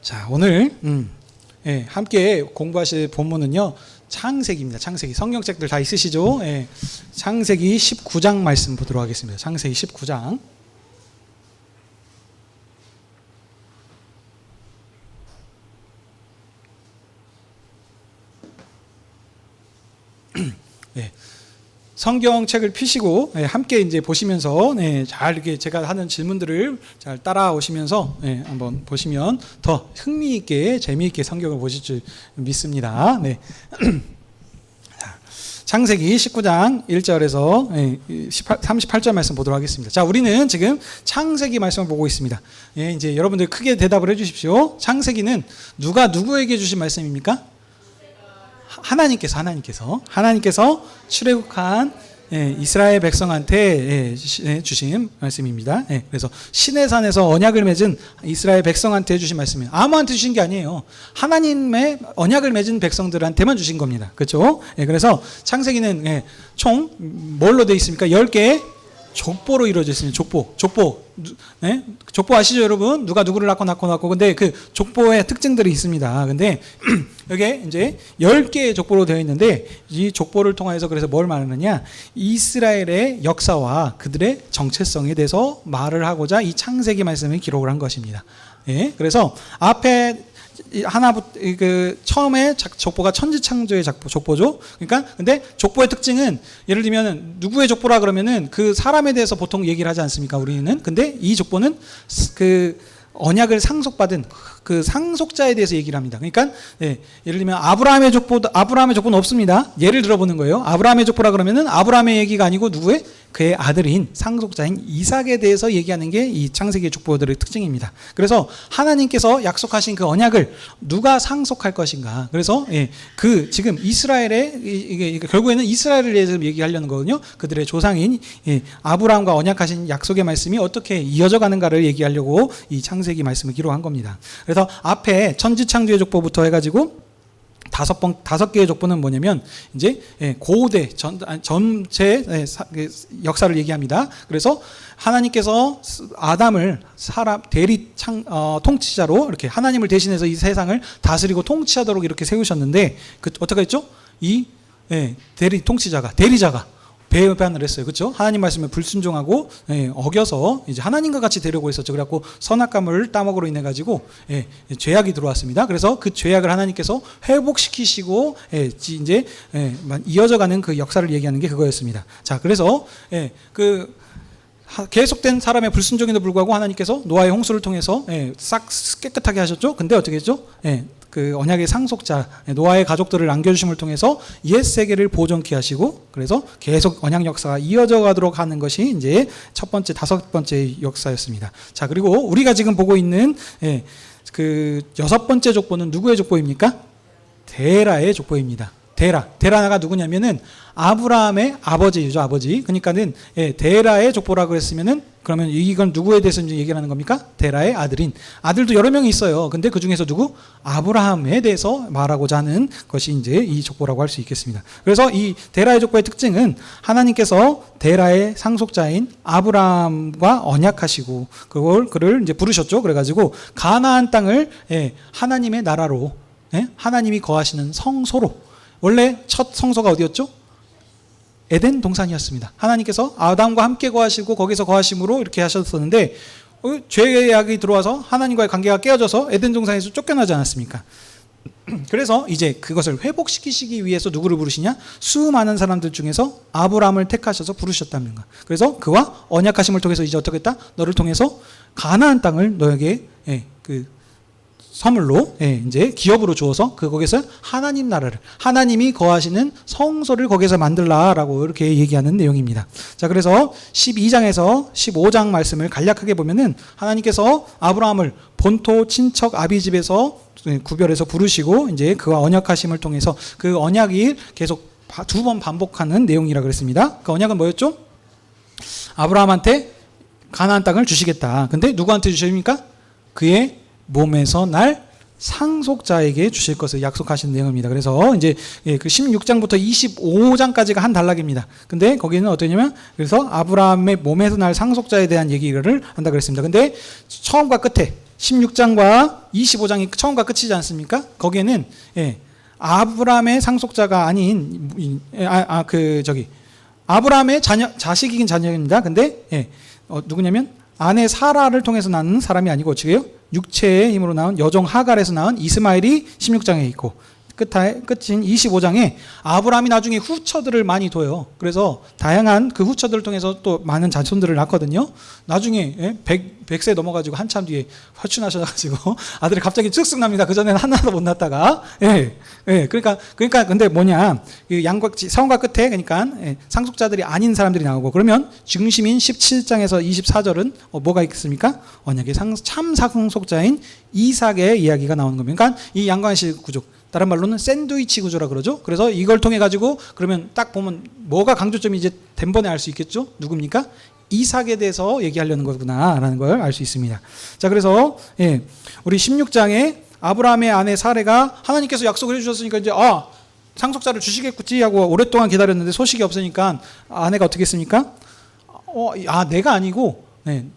자, 오늘 함께 공부하실 본문은요, 창세기입니다. 창세기. 성경책들 다 있으시죠? 창세기 19장 말씀 보도록 하겠습니다. 창세기 19장. 성경책을 펴시고 함께 이제 보시면서 잘 이렇게 제가 하는 질문들을 잘 따라오시면서 한번 보시면 더 흥미있게 재미있게 성경을 보실 줄 믿습니다. 창세기 19장 1절에서 38절 말씀 보도록 하겠습니다. 자, 우리는 지금 창세기 말씀을 보고 있습니다. 이제 여러분들 크게 대답을 해주십시오. 창세기는 누가 누구에게 주신 말씀입니까? 하나님께서 출애굽한 이스라엘 백성한테 주신 말씀입니다. 그래서 시내산에서 언약을 맺은 이스라엘 백성한테 주신 말씀이에요. 아무한테 주신 게 아니에요. 하나님의 언약을 맺은 백성들한테만 주신 겁니다. 그렇죠? 그래서 창세기는 총 뭘로 되어 있습니까? 10개의 족보로 이루어져 있습니다. 족보 아시죠, 여러분? 누가 누구를 낳고. 근데 그 족보의 특징들이 있습니다. 근데 여기에 이제 10개의 족보로 되어 있는데, 이 족보를 통해서 그래서 뭘 말하느냐? 이스라엘의 역사와 그들의 정체성에 대해서 말을 하고자 이 창세기 말씀을 기록을 한 것입니다. 그래서 앞에 처음에 족보가 천지창조의 족보죠. 그러니까 근데 족보의 특징은, 예를 들면 누구의 족보라 그러면은 그 사람에 대해서 보통 얘기를 하지 않습니까, 우리는? 근데 이 족보는 그 언약을 상속받은 그 상속자에 대해서 얘기를 합니다. 그러니까 예를 들면 아브라함의 족보는 없습니다. 예를 들어보는 거예요. 아브라함의 족보라 그러면은 아브라함의 얘기가 아니고 누구의? 그의 아들인 상속자인 이삭에 대해서 얘기하는 게 이 창세기 족보들의 특징입니다. 그래서 하나님께서 약속하신 그 언약을 누가 상속할 것인가? 그래서 지금 이스라엘의 이게 결국에는 이스라엘을 위해서 얘기하려는 거거든요. 그들의 조상인 아브라함과 언약하신 약속의 말씀이 어떻게 이어져 가는가를 얘기하려고 이 창세기 말씀을 기록한 겁니다. 그래서 앞에 천지창조의 족보부터 해가지고 다섯 개의 족보는 뭐냐면 이제 고대 전체 역사를 얘기합니다. 그래서 하나님께서 아담을 통치자로 이렇게 하나님을 대신해서 이 세상을 다스리고 통치하도록 이렇게 세우셨는데, 어떻게 했죠? 이 대리자가 배반을 했어요. 그렇죠? 하나님 말씀에 불순종하고 어겨서 이제 하나님과 같이 되려고 했었죠. 그래갖고 선악과를 따먹으로 인해 가지고 죄악이 들어왔습니다. 그래서 그 죄악을 하나님께서 회복시키시고 이제 이어져가는 그 역사를 얘기하는 게 그거였습니다. 자, 그래서 계속된 사람의 불순종에도 불구하고 하나님께서 노아의 홍수를 통해서 싹 깨끗하게 하셨죠. 근데 어떻게 했죠? 그 언약의 상속자 노아의 가족들을 남겨주심을 통해서 옛 세계를 보존케 하시고, 그래서 계속 언약 역사가 이어져 가도록 하는 것이 이제 다섯 번째 역사였습니다. 자, 그리고 우리가 지금 보고 있는 그 6번째 족보는 누구의 족보입니까? 데라의 족보입니다. 데라가 누구냐면은 아브라함의 아버지죠, 아버지. 그러니까는 데라의 족보라고 했으면은, 그러면 이건 누구에 대해서 이제 얘기를 하는 겁니까? 데라의 아들도 여러 명이 있어요. 근데 그 중에서 누구? 아브라함에 대해서 말하고자 하는 것이 이제 이 족보라고 할 수 있겠습니다. 그래서 이 데라의 족보의 특징은 하나님께서 데라의 상속자인 아브라함과 언약하시고 그를 이제 부르셨죠. 그래가지고 가나안 땅을 하나님의 나라로, 하나님이 거하시는 성소로, 원래 첫 성소가 어디였죠? 에덴 동산이었습니다. 하나님께서 아담과 함께 거하시고 거기서 거하심으로 이렇게 하셨었는데, 죄악이 들어와서 하나님과의 관계가 깨어져서 에덴 동산에서 쫓겨나지 않았습니까? 그래서 이제 그것을 회복시키시기 위해서 누구를 부르시냐? 수많은 사람들 중에서 아브라함을 택하셔서 부르셨다는 거. 그래서 그와 언약하심을 통해서 이제 어떻게 했다? 너를 통해서 가나안 땅을 너에게 선물로 이제 기업으로 주어서 거기서 하나님 나라를, 하나님이 거하시는 성소를 거기서 만들라라고 이렇게 얘기하는 내용입니다. 자, 그래서 12장에서 15장 말씀을 간략하게 보면은 하나님께서 아브라함을 본토 친척 아비 집에서 구별해서 부르시고 이제 그와 언약하심을 통해서 그 언약이 계속 2번 반복하는 내용이라 그랬습니다. 그 언약은 뭐였죠? 아브라함한테 가나안 땅을 주시겠다. 근데 누구한테 주십니까? 그의 몸에서 날 상속자에게 주실 것을 약속하신 내용입니다. 그래서 이제 그 16장부터 25장까지가 한 단락입니다. 근데 거기는 어떠냐면, 그래서 아브라함의 몸에서 날 상속자에 대한 얘기를 한다 그랬습니다. 근데 처음과 끝에 16장과 25장이 처음과 끝이지 않습니까? 거기에는 아브라함의 상속자가 아닌 아브라함의 자식이긴 자녀입니다. 근데 누구냐면 아내 사라를 통해서 낳는 사람이 아니고 어떻게 해요? 육체의 힘으로 나온 여종 하갈에서 낳은 이스마엘이 16장에 있고 끝인 25장에 아브라함이 나중에 후처들을 많이 둬요. 그래서 다양한 그 후처들을 통해서 또 많은 자손들을 낳거든요. 나중에 100세 넘어가지고 한참 뒤에 화춘하셔가지고 아들이 갑자기 쭉쑥 납니다. 그전에는 하나도 못 낳다가. 그러니까 근데 뭐냐. 서원과 끝에 그러니까 상속자들이 아닌 사람들이 나오고 그러면 중심인 17장에서 24절은 뭐가 있습니까? 언약의 참 상속자인 이삭의 이야기가 나오는 겁니다. 그러니까 이 양관식 구조. 다른 말로는 샌드위치 구조라 그러죠. 그래서 이걸 통해 가지고 그러면 딱 보면 뭐가 강조점이 이제 단번에 알 수 있겠죠. 누굽니까? 이삭에 대해서 얘기하려는 거구나라는 걸 알 수 있습니다. 자, 그래서 우리 16장에 아브라함의 아내 사레가 하나님께서 약속을 해주셨으니까 이제 상속자를 주시겠지 하고 오랫동안 기다렸는데 소식이 없으니까 아내가 어떻게 했습니까? 내가 아니고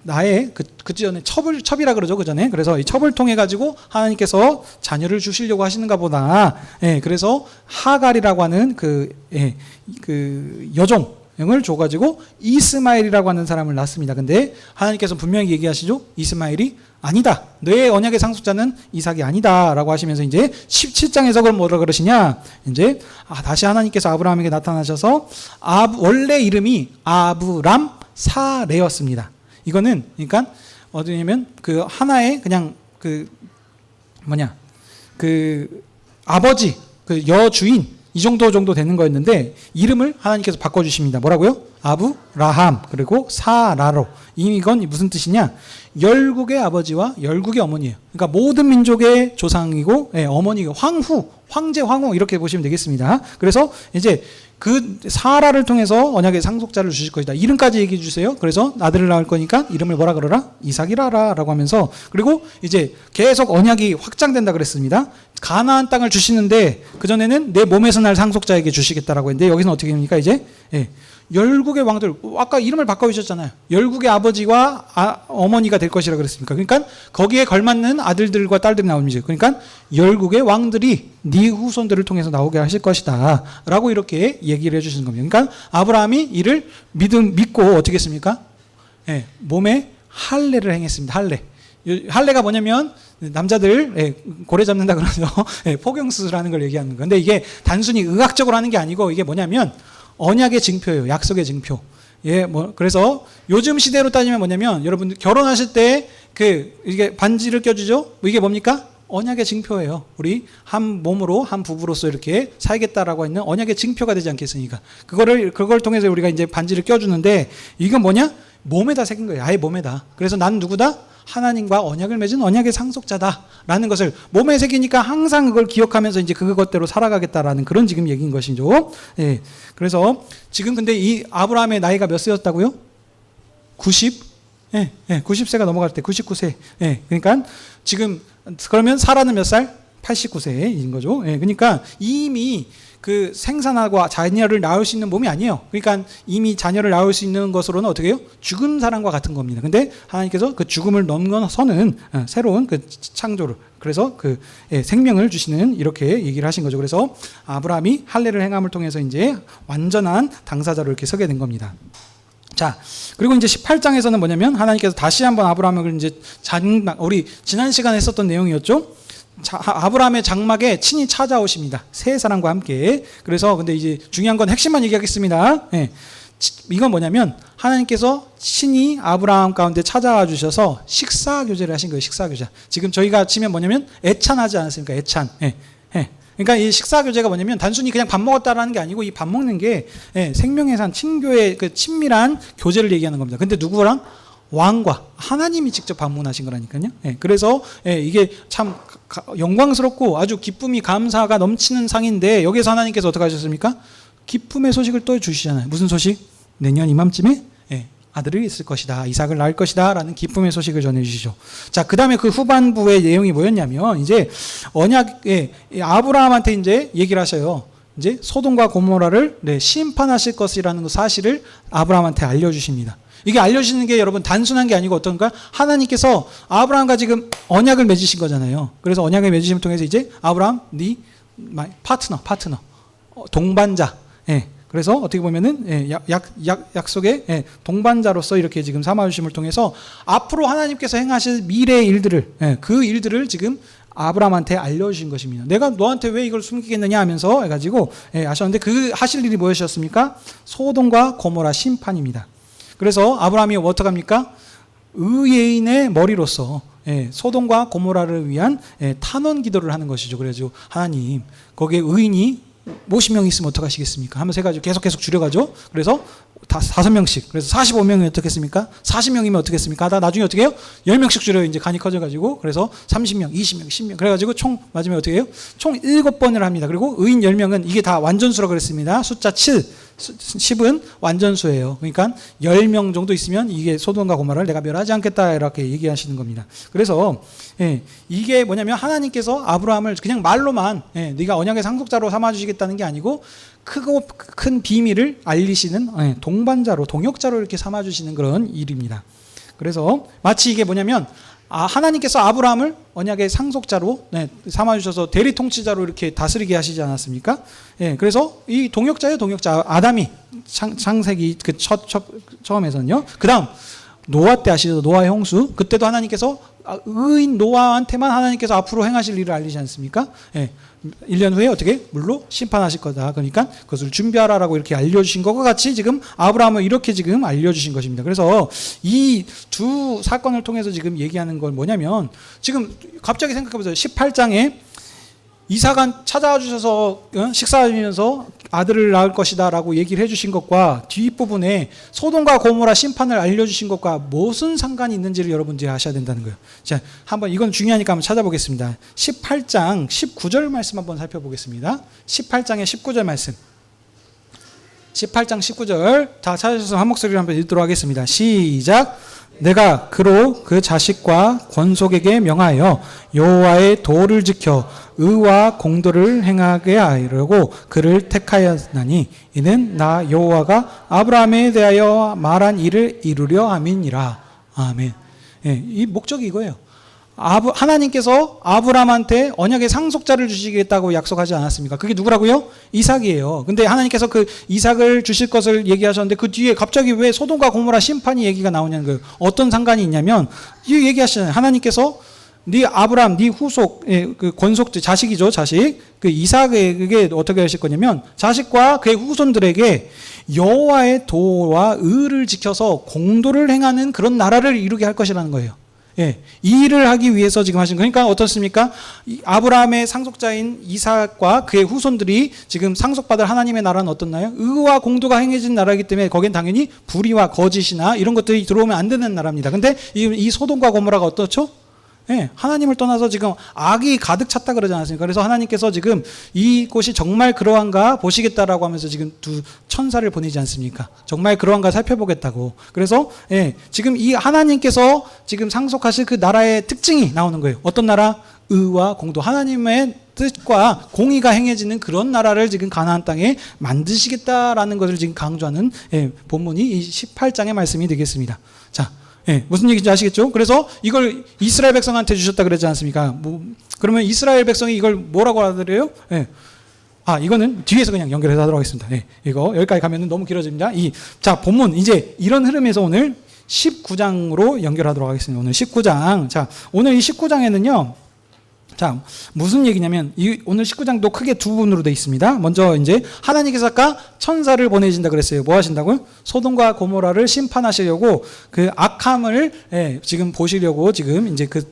나의 그 전에 첩이라 그러죠. 그 전에. 그래서 이 첩을 통해 가지고 하나님께서 자녀를 주시려고 하시는가 보다. 그래서 하갈이라고 하는 그 여종을 줘가지고 이스마엘이라고 하는 사람을 낳습니다. 근데 하나님께서 분명히 얘기하시죠. 이스마엘이 아니다. 너의 언약의 상속자는 이삭이 아니다라고 하시면서 이제 17장에서 그럼 뭐라 그러시냐? 이제 다시 하나님께서 아브라함에게 나타나셔서 원래 이름이 아브람 사레였습니다. 이거는 그러니까 어디냐면 그 하나의 그냥 아버지 그 여주인 이 정도 되는 거였는데 이름을 하나님께서 바꿔주십니다. 뭐라고요? 아브라함 그리고 사라로. 이건 무슨 뜻이냐? 열국의 아버지와 열국의 어머니예요. 그러니까 모든 민족의 조상이고 어머니가 황제 황후 이렇게 보시면 되겠습니다. 그래서 이제 그 사라를 통해서 언약의 상속자를 주실 것이다. 이름까지 얘기해 주세요. 그래서 아들을 낳을 거니까 이름을 뭐라 그러라? 이삭이라라 라고 하면서 그리고 이제 계속 언약이 확장된다 그랬습니다. 가나안 땅을 주시는데 그전에는 내 몸에서 날 상속자에게 주시겠다라고 했는데 여기서는 어떻게 됩니까? 이제 열국의 왕들, 아까 이름을 바꿔주셨잖아요. 열국의 아버지와 어머니가 될 것이라 그랬습니까? 그러니까 거기에 걸맞는 아들들과 딸들이 나옵니다. 그러니까 열국의 왕들이 네 후손들을 통해서 나오게 하실 것이다 라고 이렇게 얘기를 해주시는 겁니다. 그러니까 아브라함이 이를 믿고 어떻게 했습니까? 몸에 할례를 행했습니다. 할례가 뭐냐면 남자들 고래 잡는다 그러죠. 포경수술하는 걸 얘기하는 건데 이게 단순히 의학적으로 하는 게 아니고 이게 뭐냐면 언약의 증표예요. 약속의 증표. 그래서 요즘 시대로 따지면 뭐냐면 여러분들 결혼하실 때 이게 반지를 껴주죠. 이게 뭡니까? 언약의 증표예요. 우리 한 몸으로 한 부부로서 이렇게 살겠다라고 있는 언약의 증표가 되지 않겠습니까? 그걸 통해서 우리가 이제 반지를 껴주는데 이건 뭐냐? 몸에다 새긴 거예요. 아예 몸에다. 그래서 난 누구다? 하나님과 언약을 맺은 언약의 상속자다라는 것을 몸에 새기니까 항상 그걸 기억하면서 이제 그것대로 살아가겠다라는 그런 지금 얘기인 것이죠. 그래서 지금 근데 이 아브라함의 나이가 몇 세였다고요? 90세가 넘어갈 때 99세. 그러니까 지금 그러면 사라는 몇 살? 89세인 거죠. 그러니까 이미 그 생산하고 자녀를 낳을 수 있는 몸이 아니에요. 그러니까 이미 자녀를 낳을 수 있는 것으로는 어떻게 해요? 죽은 사람과 같은 겁니다. 근데 하나님께서 그 죽음을 넘어서는 새로운 그 창조를 그래서 생명을 주시는 이렇게 얘기를 하신 거죠. 그래서 아브라함이 할례를 행함을 통해서 이제 완전한 당사자로 이렇게 서게 된 겁니다. 자, 그리고 이제 18장에서는 뭐냐면 하나님께서 다시 한번 아브라함을 이제 우리 지난 시간에 했었던 내용이었죠. 아브라함의 장막에 친히 찾아오십니다. 세 사람과 함께. 그래서 근데 이제 중요한 건 핵심만 얘기하겠습니다. 이건 뭐냐면 하나님께서 친히 아브라함 가운데 찾아와 주셔서 식사 교제를 하신 거예요. 식사 교제. 지금 저희가 치면 뭐냐면 애찬하지 않았습니까? 애찬. 그러니까 이 식사 교제가 뭐냐면 단순히 그냥 밥 먹었다라는 게 아니고 이 밥 먹는 게 생명의 산 친교의 그 친밀한 교제를 얘기하는 겁니다. 근데 누구랑? 왕과 하나님이 직접 방문하신 거라니까요. 그래서 이게 참 영광스럽고 아주 기쁨이 감사가 넘치는 상인데 여기서 하나님께서 어떻게 하셨습니까? 기쁨의 소식을 또 주시잖아요. 무슨 소식? 내년 이맘쯤에 아들이 있을 것이다. 이삭을 낳을 것이다. 라는 기쁨의 소식을 전해주시죠. 자, 그 다음에 그 후반부의 내용이 뭐였냐면 이제 언약에 아브라함한테 이제 얘기를 하셔요. 이제 소돔과 고모라를 심판하실 것이라는 사실을 아브라함한테 알려주십니다. 이게 알려주시는 게 여러분 단순한 게 아니고 어떤가? 하나님께서 아브라함과 지금 언약을 맺으신 거잖아요. 그래서 언약을 맺으심을 통해서 이제 아브라함, 네 파트너, 동반자. 예. 그래서 어떻게 보면은 약속의 동반자로서 이렇게 지금 삼아주심을 통해서 앞으로 하나님께서 행하실 미래의 일들을 그 일들을 지금 아브라함한테 알려주신 것입니다. 내가 너한테 왜 이걸 숨기겠느냐 하면서 해가지고 하셨는데 그 하실 일이 무엇이었습니까? 소돔과 고모라 심판입니다. 그래서 아브라함이 어떡합니까? 의인의 머리로서 소돔과 고모라를 위한 탄원 기도를 하는 것이죠. 그래서 하나님 거기에 의인이 50명 있으면 어떡하시겠습니까? 하면서 해가지고 계속 줄여가죠. 그래서 5명씩. 그래서 45명이 어떻겠습니까? 40명이면 어떻겠습니까? 하다 나중에 어떻게 해요? 10명씩 줄여요. 이제 간이 커져가지고. 그래서 30명, 20명, 10명. 그래가지고 총 맞으면 어떻게 해요? 총 7번을 합니다. 그리고 의인 10명은 이게 다 완전수라고 그랬습니다. 숫자 7. 10은 완전수예요. 그러니까 10명 정도 있으면 이게 소돔과 고모라를 내가 멸하지 않겠다 이렇게 얘기하시는 겁니다. 그래서 이게 뭐냐면 하나님께서 아브라함을 그냥 말로만 네가 언약의 상속자로 삼아주시겠다는 게 아니고 크고 큰 비밀을 알리시는 동반자로 동역자로 이렇게 삼아주시는 그런 일입니다. 그래서 마치 이게 뭐냐면 하나님께서 아브라함을 언약의 상속자로 삼아주셔서 대리 통치자로 이렇게 다스리게 하시지 않았습니까? 그래서 이 동역자예요, 동역자. 아담이 창세기 그 처음에서는요. 그 다음 노아 때 아시죠? 노아의 홍수. 그때도 하나님께서 의인 노아한테만 하나님께서 앞으로 행하실 일을 알리지 않습니까? 1년 후에 어떻게? 물로 심판하실 거다. 그러니까 그것을 준비하라라고 이렇게 알려주신 것과 같이 지금 아브라함을 이렇게 지금 알려주신 것입니다. 그래서 이 두 사건을 통해서 지금 얘기하는 건 뭐냐면 지금 갑자기 생각해보세요. 18장에 이삭은 찾아와 주셔서 식사하면서 아들을 낳을 것이다 라고 얘기를 해주신 것과 뒷부분에 소돔과 고모라 심판을 알려주신 것과 무슨 상관이 있는지를 여러분들이 아셔야 된다는 거예요. 자, 한번 이건 중요하니까 한번 찾아보겠습니다. 18장 19절 말씀 한번 살펴보겠습니다. 18장의 19절 말씀. 18장 19절 다 찾으셔서 한 목소리로 한번 읽도록 하겠습니다. 시작. 내가 그로 그 자식과 권속에게 명하여 여호와의 도를 지켜 의와 공도를 행하게 하려고 그를 택하였나니 이는 나 여호와가 아브라함에 대하여 말한 일을 이루려 함이니라. 아멘. 이 목적이 이거예요. 하나님께서 아브라함한테 언약의 상속자를 주시겠다고 약속하지 않았습니까? 그게 누구라고요? 이삭이에요. 근데 하나님께서 그 이삭을 주실 것을 얘기하셨는데 그 뒤에 갑자기 왜 소돔과 고모라 심판이 얘기가 나오냐는 거예요. 어떤 상관이 있냐면 이 얘기하시잖아요. 하나님께서 네 아브라함, 네 후속, 그 권속 자식이죠, 자식. 그 이삭에게 어떻게 하실 거냐면 자식과 그의 후손들에게 여호와의 도와 의를 지켜서 공도를 행하는 그런 나라를 이루게 할 것이라는 거예요. 이 일을 하기 위해서 지금 하신 거니까 어떻습니까? 아브라함의 상속자인 이삭과 그의 후손들이 지금 상속받을 하나님의 나라는 어떻나요? 의와 공도가 행해진 나라이기 때문에 거긴 당연히 불의와 거짓이나 이런 것들이 들어오면 안 되는 나라입니다. 근데 이 소돔과 고모라가 어떻죠? 하나님을 떠나서 지금 악이 가득 찼다 그러지 않았습니까? 그래서 하나님께서 지금 이곳이 정말 그러한가 보시겠다라고 하면서 지금 두 천사를 보내지 않습니까? 정말 그러한가 살펴보겠다고. 그래서 지금 이 하나님께서 지금 상속하실 그 나라의 특징이 나오는 거예요. 어떤 나라? 의와 공도. 하나님의 뜻과 공의가 행해지는 그런 나라를 지금 가나안 땅에 만드시겠다라는 것을 지금 강조하는 본문이 이 18장의 말씀이 되겠습니다. 자, 무슨 얘기인지 아시겠죠? 그래서 이걸 이스라엘 백성한테 주셨다 그러지 않습니까? 그러면 이스라엘 백성이 이걸 뭐라고 하더래요? 이거는 뒤에서 그냥 연결해서 하도록 하겠습니다. 이거 여기까지 가면 너무 길어집니다. 자, 본문 이제 이런 흐름에서 오늘 19장으로 연결하도록 하겠습니다. 오늘 19장. 자, 오늘 이 19장에는요. 자, 무슨 얘기냐면 오늘 19장도 크게 두 부분으로 되어 있습니다. 먼저 이제 하나님께서 아까 천사를 보내신다 그랬어요. 뭐 하신다고요? 소돔과 고모라를 심판하시려고 그 악함을 지금 보시려고 지금 이제 그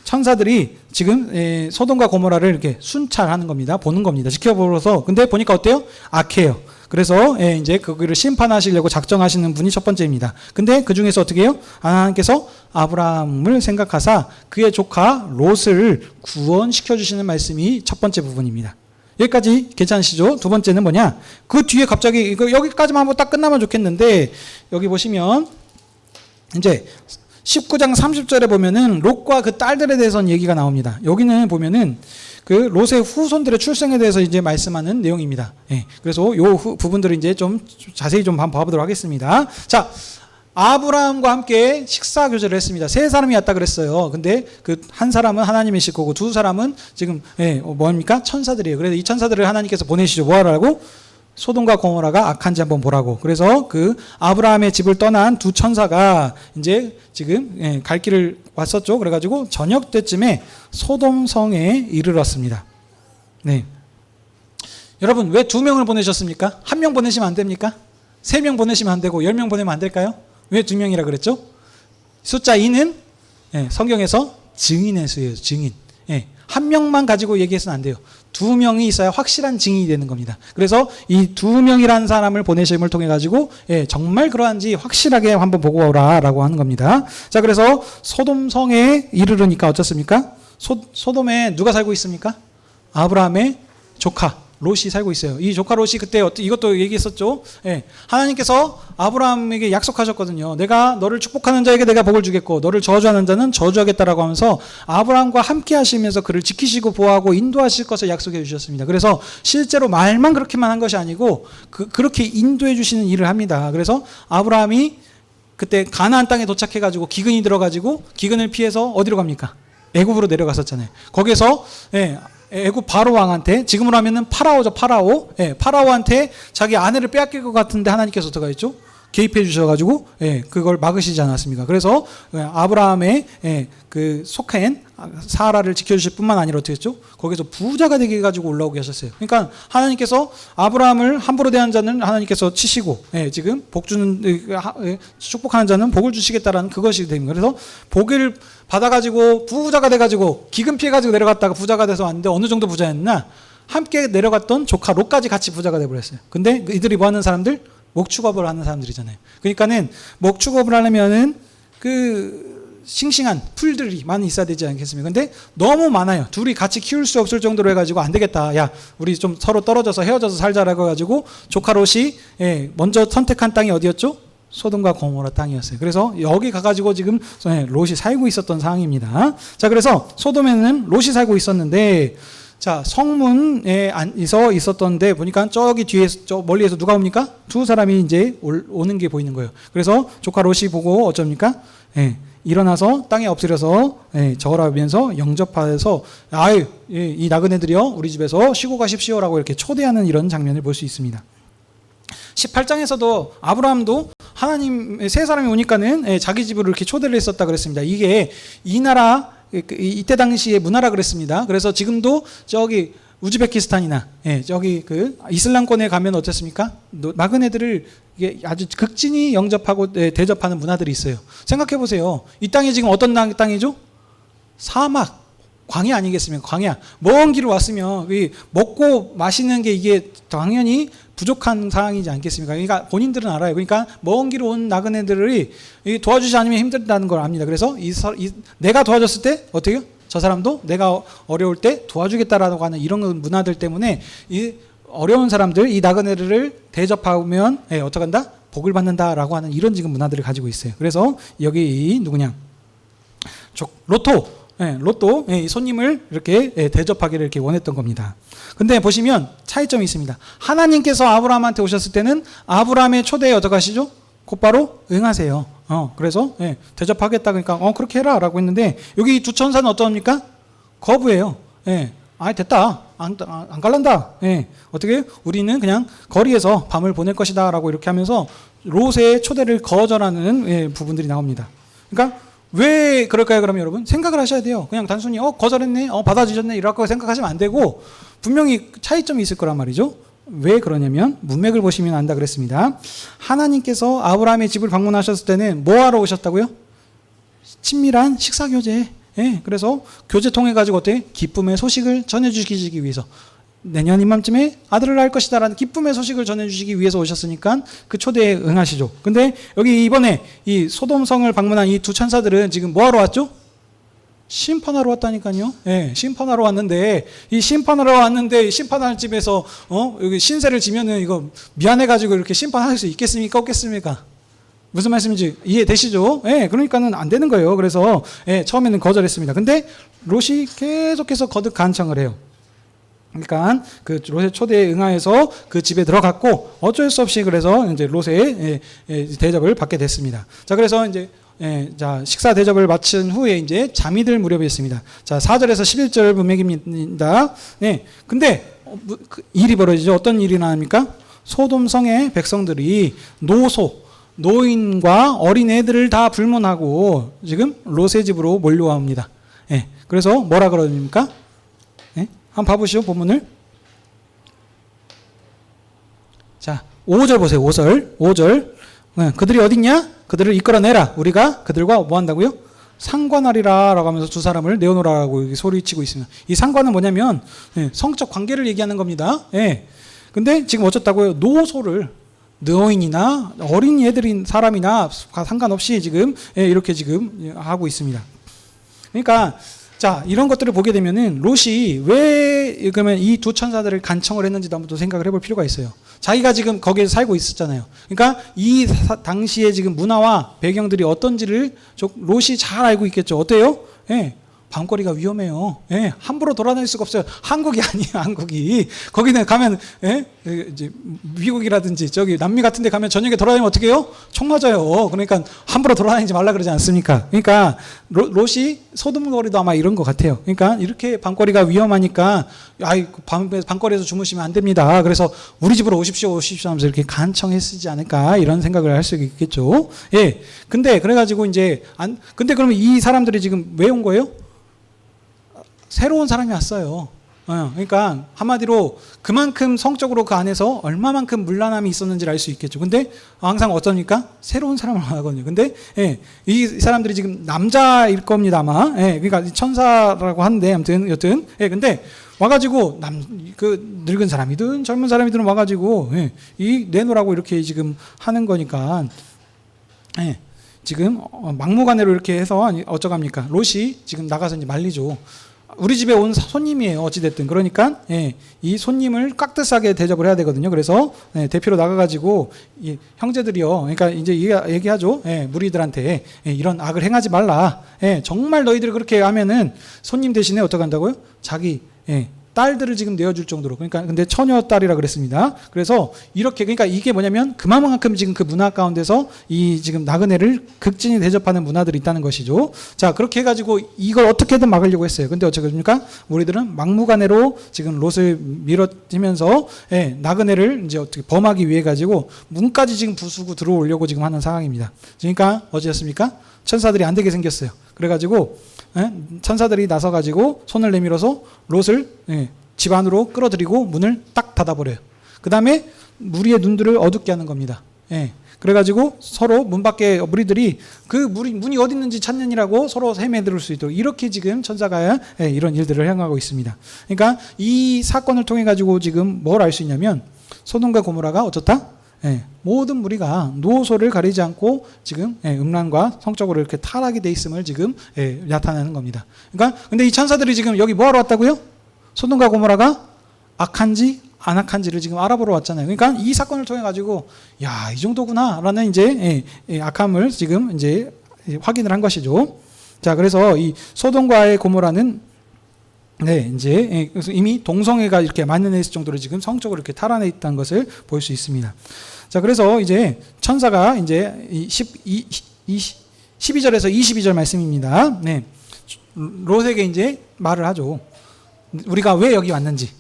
천사들이 지금 소돔과 고모라를 이렇게 순찰하는 겁니다. 보는 겁니다. 지켜보면서. 근데 보니까 어때요? 악해요. 그래서 이제 그거를 심판하시려고 작정하시는 분이 첫 번째입니다. 근데 그 중에서 어떻게 해요? 하나님께서 아브라함을 생각하사 그의 조카 롯을 구원시켜 주시는 말씀이 첫 번째 부분입니다. 여기까지 괜찮으시죠? 두 번째는 뭐냐? 그 뒤에 갑자기 이거 여기까지만 한번 딱 끝나면 좋겠는데 여기 보시면 이제 19장 30절에 보면은 롯과 그 딸들에 대해서는 얘기가 나옵니다. 여기는 보면은 그 롯의 후손들의 출생에 대해서 이제 말씀하는 내용입니다. 그래서 요 부분들을 이제 좀 자세히 좀 한번 봐보도록 하겠습니다. 자, 아브라함과 함께 식사 교제를 했습니다. 세 사람이 왔다 그랬어요. 근데 그 한 사람은 하나님이실 거고 두 사람은 지금 뭡니까? 천사들이에요. 그래서 이 천사들을 하나님께서 보내시죠. 뭐 하라고? 소돔과 고모라가 악한지 한번 보라고. 그래서 그 아브라함의 집을 떠난 두 천사가 이제 지금 갈 길을 왔었죠. 그래가지고 저녁 때쯤에 소돔 성에 이르렀습니다. 네. 여러분 왜 2명을 보내셨습니까? 1명 보내시면 안 됩니까? 3명 보내시면 안 되고 10명 보내면 안 될까요? 왜 2명이라 그랬죠? 숫자 2는 성경에서 증인의 수예요. 증인. 1명만 가지고 얘기해서는 안 돼요. 2명이 있어야 확실한 증인이 되는 겁니다. 그래서 이 2명이라는 사람을 보내심을 통해 가지고 정말 그러한지 확실하게 한번 보고 오라라고 하는 겁니다. 자, 그래서 소돔 성에 이르르니까 어떻습니까? 소돔에 누가 살고 있습니까? 아브라함의 조카 롯이 살고 있어요. 이 조카 롯이 그때 이것도 얘기했었죠. 하나님께서 아브라함에게 약속하셨거든요. 내가 너를 축복하는 자에게 내가 복을 주겠고 너를 저주하는 자는 저주하겠다라고 하면서 아브라함과 함께 하시면서 그를 지키시고 보호하고 인도하실 것을 약속해 주셨습니다. 그래서 실제로 말만 그렇게만 한 것이 아니고 그렇게 인도해 주시는 일을 합니다. 그래서 아브라함이 그때 가나안 땅에 도착해 가지고 기근이 들어 가지고 기근을 피해서 어디로 갑니까? 애굽으로 내려갔었잖아요. 거기서 애굽 바로 왕한테, 지금으로 하면은 파라오죠, 파라오. 파라오한테 자기 아내를 빼앗길 것 같은데 하나님께서 어떻게 했죠? 개입해 주셔가지고 그걸 막으시지 않았습니까? 그래서 아브라함의 그 속한 사라를 지켜주실 뿐만 아니라 어떻게 했죠? 거기서 부자가 되게 해가지고 올라오게 하셨어요. 그러니까 하나님께서 아브라함을 함부로 대한 자는 하나님께서 치시고 지금 복 주는 축복하는 자는 복을 주시겠다라는 그것이 됩니다. 그래서 복을 받아가지고 부자가 돼가지고 기근 피해가지고 내려갔다가 부자가 돼서 왔는데 어느 정도 부자였나? 함께 내려갔던 조카 롯까지 같이 부자가 돼버렸어요. 근데 이들이 뭐 하는 사람들? 목축업을 하는 사람들이잖아요. 그러니까는 목축업을 하려면은 그 싱싱한 풀들이 많이 있어야 되지 않겠습니까? 근데 너무 많아요. 둘이 같이 키울 수 없을 정도로 해가지고 안 되겠다. 야, 우리 좀 서로 떨어져서 헤어져서 살자라고 해가지고 조카 롯이 먼저 선택한 땅이 어디였죠? 소돔과 고모라 땅이었어요. 그래서 여기 가가지고 지금 롯이 살고 있었던 상황입니다. 자, 그래서 소돔에는 롯이 살고 있었는데, 자, 성문에 있었던데 보니까 저기 뒤에서 저 멀리에서 누가 옵니까? 두 사람이 이제 오는 게 보이는 거예요. 그래서 조카 롯이 보고 어쩝니까? 일어나서 땅에 엎드려서 절하면서 영접하여서 아유, 이 나그네들이여 우리 집에서 쉬고 가십시오라고 이렇게 초대하는 이런 장면을 볼 수 있습니다. 18장에서도 아브라함도 하나님 세 사람이 오니까는 자기 집으로 이렇게 초대를 했었다 그랬습니다. 이게 이 나라 이때 당시의 문화라 그랬습니다. 그래서 지금도 저기 우즈베키스탄이나 저기 그 이슬람권에 가면 어떻습니까? 나그네들을 아주 극진히 영접하고 대접하는 문화들이 있어요. 생각해 보세요. 이 땅이 지금 어떤 땅이죠? 사막, 광야 아니겠습니까? 광야. 먼 길을 왔으면 먹고 마시는 게 이게 당연히 부족한 상황이지 않겠습니까? 그러니까 본인들은 알아요. 그러니까 먼 길 온 나그네들이 도와주지 않으면 힘들다는 걸 압니다. 그래서 내가 도와줬을 때 어떻게 해요? 저 사람도 내가 어려울 때 도와주겠다라고 하는 이런 문화들 때문에 이 어려운 사람들, 이 나그네들을 대접하면 어떻게 한다? 복을 받는다라고 하는 이런 지금 문화들을 가지고 있어요. 그래서 여기 누구냐? 롯도 손님을 이렇게 대접하기를 이렇게 원했던 겁니다. 근데 보시면 차이점이 있습니다. 하나님께서 아브라함한테 오셨을 때는 아브라함의 초대에 어떻게 하시죠? 곧바로 응하세요. 그래서 대접하겠다 그러니까 그렇게 해라라고 했는데 여기 두 천사는 어떠합니까? 거부해요. 됐다. 안 갈란다. 어떻게 우리는 그냥 거리에서 밤을 보낼 것이다라고 이렇게 하면서 롯의 초대를 거절하는 부분들이 나옵니다. 그러니까 왜 그럴까요? 그러면 여러분 생각을 하셔야 돼요. 그냥 단순히 거절했네, 받아주셨네 이렇게 생각하시면 안 되고 분명히 차이점이 있을 거란 말이죠. 왜 그러냐면 문맥을 보시면 안다 그랬습니다. 하나님께서 아브라함의 집을 방문하셨을 때는 뭐하러 오셨다고요? 친밀한 식사 교제. 그래서 교제 통해 가지고 어떻게 기쁨의 소식을 전해주시기 위해서 내년 이맘쯤에 아들을 낳을 것이다라는 기쁨의 소식을 전해주시기 위해서 오셨으니까 그 초대에 응하시죠. 근데 여기 이번에 이 소돔성을 방문한 이 두 천사들은 지금 뭐하러 왔죠? 심판하러 왔다니까요. 심판하러 왔는데 이 심판하는 집에서 여기 신세를 지면은 이거 미안해가지고 이렇게 심판할 수 있겠습니까? 없겠습니까? 무슨 말씀인지 이해되시죠? 그러니까는 안 되는 거예요. 그래서 처음에는 거절했습니다. 근데 롯이 계속해서 거듭 간청을 해요. 그러니까 그 롯의 초대에 응하여서 그 집에 들어갔고 어쩔 수 없이 그래서 이제 롯의 대접을 받게 됐습니다. 자, 그래서 이제 자, 식사 대접을 마친 후에 이제 잠이 들 무렵이었습니다. 자, 4절에서 11절 문맥입니다. 네. 근데 일이 벌어지죠. 어떤 일이 나옵니까? 소돔성의 백성들이 노인과 어린애들을 다 불문하고 지금 롯의 집으로 몰려옵니다. 예. 그래서 뭐라 그럽니까? 예? 한번 봐보시죠, 본문을. 자, 5절 보세요, 5절. 예. 그들이 어딨냐? 그들을 이끌어내라. 우리가 그들과 뭐 한다고요? 상관하리라 라고 하면서 두 사람을 내어놓으라고 소리치고 있습니다. 이 상관은 뭐냐면 성적 관계를 얘기하는 겁니다. 예. 근데 지금 어쩌다고요? 노인이나 어린 애들인 사람이나 상관없이 지금 이렇게 지금 하고 있습니다. 그러니까 자, 이런 것들을 보게 되면은 롯이 왜 그러면 이 두 천사들을 간청을 했는지도 한번 또 생각을 해볼 필요가 있어요. 자기가 지금 거기에 살고 있었잖아요. 그러니까 이 당시에 지금 문화와 배경들이 어떤지를 롯이 잘 알고 있겠죠. 어때요? 예. 밤거리가 위험해요. 예, 함부로 돌아다닐 수가 없어요. 한국이 아니에요, 한국이. 거기는 가면, 예, 이제 미국이라든지 저기 남미 같은 데 가면 저녁에 돌아다니면 어떻게 해요? 총 맞아요. 그러니까 함부로 돌아다니지 말라 그러지 않습니까? 그러니까 롯이 소돔거리도 아마 이런 것 같아요. 그러니까 이렇게 밤거리가 위험하니까, 밤거리에서 주무시면 안 됩니다. 그래서 우리 집으로 오십시오 하면서 이렇게 간청했지 않을까, 이런 생각을 할 수 있겠죠. 예. 근데 그래가지고 이제, 근데 그러면 이 사람들이 지금 왜 온 거예요? 새로운 사람이 왔어요. 그러니까 한마디로 그만큼 성적으로 그 안에서 얼마만큼 문란함이 있었는지를 알 수 있겠죠. 근데 항상 어떻습니까? 새로운 사람을 하거든요. 근데 이 사람들이 지금 남자일 겁니다, 아마. 그러니까 천사라고 하는데 아무튼 여튼 근데 와가지고 그 늙은 사람이든 젊은 사람이든 와가지고 이 내놓으라고 이렇게 지금 하는 거니까. 지금 막무가내로 이렇게 해서 어쩌갑니까? 롯이 지금 나가서 이제 말리죠. 우리 집에 온 손님이에요. 어찌됐든. 그러니까, 이 손님을 깍듯하게 대접을 해야 되거든요. 그래서, 대표로 나가가지고, 형제들이요. 그러니까 이제 얘기하죠. 무리들한테, 이런 악을 행하지 말라. 정말 너희들이 그렇게 하면은 손님 대신에 어떻게 한다고요? 자기, 딸들을 지금 내어줄 정도로. 그러니까 근데 처녀 딸이라 그랬습니다. 그래서 이렇게 그러니까 이게 뭐냐면 그만큼 지금 그 문화 가운데서 이 지금 나그네를 극진히 대접하는 문화들이 있다는 것이죠. 자, 그렇게 해가지고 이걸 어떻게든 막으려고 했어요. 근데 어떻게 됩니까? 우리들은 막무가내로 지금 롯을 밀어치면서 나그네를 이제 어떻게 범하기 위해 가지고 문까지 지금 부수고 들어오려고 지금 하는 상황입니다. 그러니까 어찌됐습니까? 천사들이 안 되게 생겼어요. 그래가지고 천사들이 나서가지고 손을 내밀어서 롯을 집 안으로 끌어들이고 문을 딱 닫아버려요. 그 다음에 무리의 눈들을 어둡게 하는 겁니다. 그래가지고 서로 문 밖에 무리들이 그 문이 어디 있는지 찾느니라고 서로 헤매들 수 있도록 이렇게 지금 천사가 이런 일들을 행하고 있습니다. 그러니까 이 사건을 통해 가지고 지금 뭘 알 수 있냐면 소돔과 고모라가 어쩌다? 모든 무리가 노소를 가리지 않고 지금 음란과 성적으로 이렇게 타락이 돼 있음을 지금 나타내는 겁니다. 그러니까 근데 이 천사들이 지금 여기 뭐 하러 왔다고요? 소돔과 고모라가 악한지 안 악한지를 지금 알아보러 왔잖아요. 그러니까 이 사건을 통해 가지고 야, 이 정도구나라는 이제 악함을 지금 이제 확인을 한 것이죠. 자, 그래서 이 소돔과의 고모라는 이제 그래서 이미 동성애가 이렇게 만연해 있을 정도로 지금 성적으로 이렇게 탈환해 있다는 것을 볼 수 있습니다. 자, 그래서 이제 천사가 이제 12절에서 22절 말씀입니다. 롯에게 이제 말을 하죠. 우리가 왜 여기 왔는지,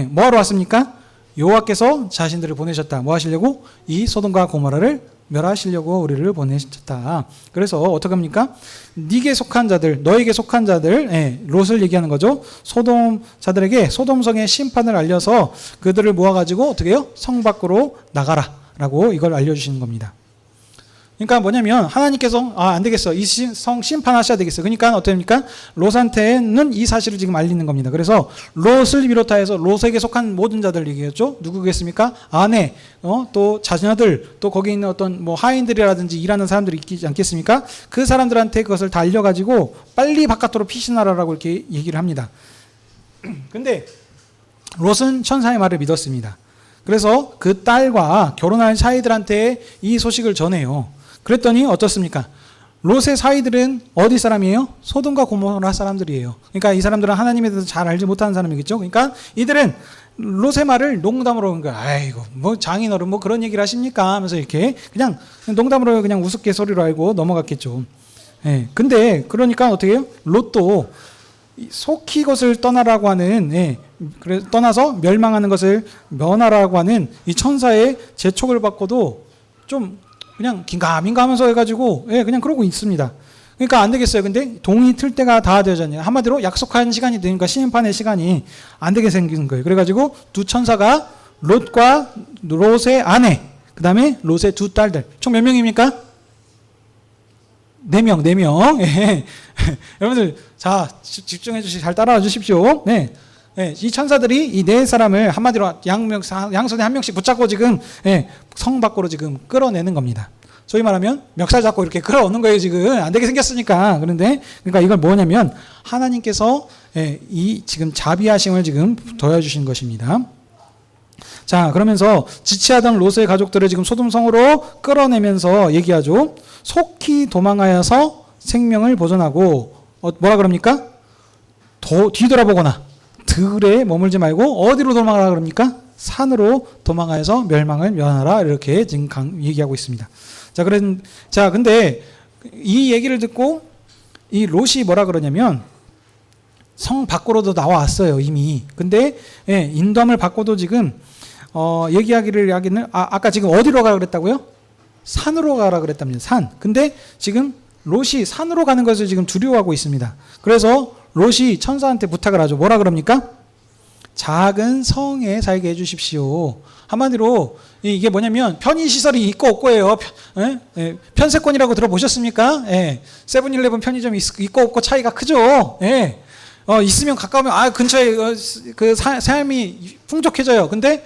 뭐 하러 왔습니까? 여호와께서 자신들을 보내셨다. 뭐 하시려고? 이 소돔과 고모라를 멸하시려고 우리를 보내셨다. 그래서 어떻게 합니까? 네게 속한 자들, 너에게 속한 자들, 롯을 얘기하는 거죠. 소돔 자들에게 소돔성의 심판을 알려서 그들을 모아가지고 어떻게 해요? 성 밖으로 나가라라고 이걸 알려주시는 겁니다. 그러니까 뭐냐면 하나님께서 안 되겠어. 이 성 심판하셔야 되겠어. 그러니까 어떻습니까? 롯한테는 이 사실을 지금 알리는 겁니다. 그래서 롯을 비롯하여서 롯에게 속한 모든 자들 얘기했죠. 누구겠습니까? 아내, 또 자녀들, 또 거기 있는 어떤 뭐 하인들이라든지 일하는 사람들이 있지 않겠습니까? 그 사람들한테 그것을 다 알려가지고 빨리 바깥으로 피신하라라고 이렇게 얘기를 합니다. 근데 롯은 천사의 말을 믿었습니다. 그래서 그 딸과 결혼한 사이들한테 이 소식을 전해요. 그랬더니 어떻습니까? 롯의 사위들은 어디 사람이에요? 소돔과 고모라 사람들이에요. 그러니까 이 사람들은 하나님에 대해서 잘 알지 못하는 사람이겠죠. 그러니까 이들은 롯의 말을 농담으로 하는 거야. 아이고, 뭐 장인어른 뭐 그런 얘기를 하십니까? 하면서 이렇게 그냥 농담으로 그냥 우스갯소리로 알고 넘어갔겠죠. 예. 근데 그러니까 어떻게 해요? 롯도 속히 것을 떠나라고 하는, 예, 그래 떠나서 멸망하는 것을 면하라고 하는 이 천사의 재촉을 받고도 좀 그냥 긴가민가하면서 해가지고, 예, 그냥 그러고 있습니다. 그러니까 안 되겠어요. 근데 동이 틀 때가 다 되었잖아요. 한마디로 약속한 시간이 되니까 심판의 시간이 안 되게 생긴 거예요. 그래가지고 두 천사가 롯과 롯의 아내, 그 다음에 롯의 두 딸들, 총 몇 명입니까? 4명. 예. 여러분들, 자, 집중해 주시고 잘 따라와 주십시오. 네. 예, 이 천사들이 이 네 사람을 한마디로 양손에 한 명씩 붙잡고 지금, 예, 성 밖으로 지금 끌어내는 겁니다. 소위 말하면 멱살 잡고 이렇게 끌어오는 거예요. 지금 안 되게 생겼으니까. 그런데 그러니까 이걸 뭐냐면 하나님께서, 예, 이 지금 자비하심을 지금 더해주신 것입니다. 자, 그러면서 지체하던 롯의 가족들을 지금 소돔성으로 끌어내면서 얘기하죠. 속히 도망하여서 생명을 보존하고, 뭐라 그럽니까? 뒤돌아보거나 들에 머물지 말고 어디로 도망하라 그럽니까? 산으로 도망하여서 멸망을 면하라, 이렇게 지금 얘기하고 있습니다. 자, 근데 이 얘기를 듣고 이 롯이 뭐라 그러냐면 성 밖으로도 나왔어요, 이미. 근데, 예, 인도함을 받고도 지금 얘기하기를 하기는, 아까 지금 어디로 가라 그랬다고요? 산으로 가라 그랬답니다. 산. 근데 지금 롯이 산으로 가는 것을 지금 두려워하고 있습니다. 그래서 롯이 천사한테 부탁을 하죠. 뭐라 그럽니까? 작은 성에 살게 해주십시오. 한마디로 이게 뭐냐면 편의시설이 있고 없고예요. 편세권이라고 들어보셨습니까? 예. 세븐일레븐 편의점이 있고 없고 차이가 크죠. 예. 있으면 가까우면 근처에 그 삶이 풍족해져요. 근데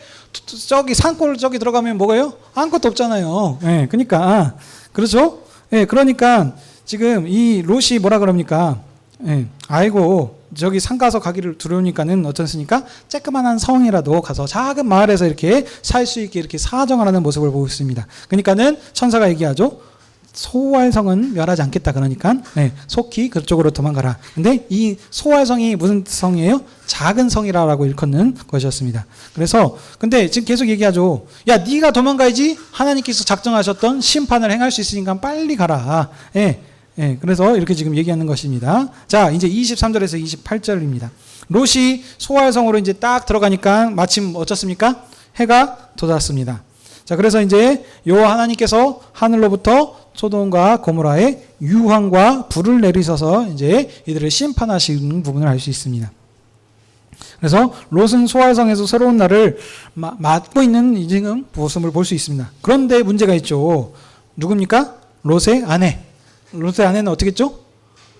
저기 산골 저기 들어가면 뭐가요? 아무것도 없잖아요. 예. 그러니까 그렇죠? 예. 그러니까 지금 이 롯이 뭐라 그럽니까? 예. 아이고, 저기 산 가서 가기를 두려우니까는 어떻습니까? 쬐끄만한 성이라도 가서 작은 마을에서 이렇게 살 수 있게 이렇게 사정을 하는 모습을 보고 있습니다. 그러니까는 천사가 얘기하죠. 소활성은 멸하지 않겠다. 그러니까, 네, 속히 그쪽으로 도망가라. 근데 이 소활성이 무슨 성이에요? 작은 성이라고 일컫는 것이었습니다. 그래서 근데 지금 계속 얘기하죠. 야, 네가 도망가야지 하나님께서 작정하셨던 심판을 행할 수 있으니까 빨리 가라. 예. 예, 그래서 이렇게 지금 얘기하는 것입니다. 자, 이제 23절에서 28절입니다. 롯이 소활성으로 이제 딱 들어가니까 마침 어쩌습니까? 해가 돋았습니다. 자, 그래서 이제 요 하나님께서 하늘로부터 소돔과 고모라의 유황과 불을 내리셔서 이제 이들을 심판하시는 부분을 알 수 있습니다. 그래서 롯은 소활성에서 새로운 날을 맞고 있는 지금 모습을 볼 수 있습니다. 그런데 문제가 있죠. 누굽니까? 롯의 아내. 롯의 아내는 어떻게 했죠?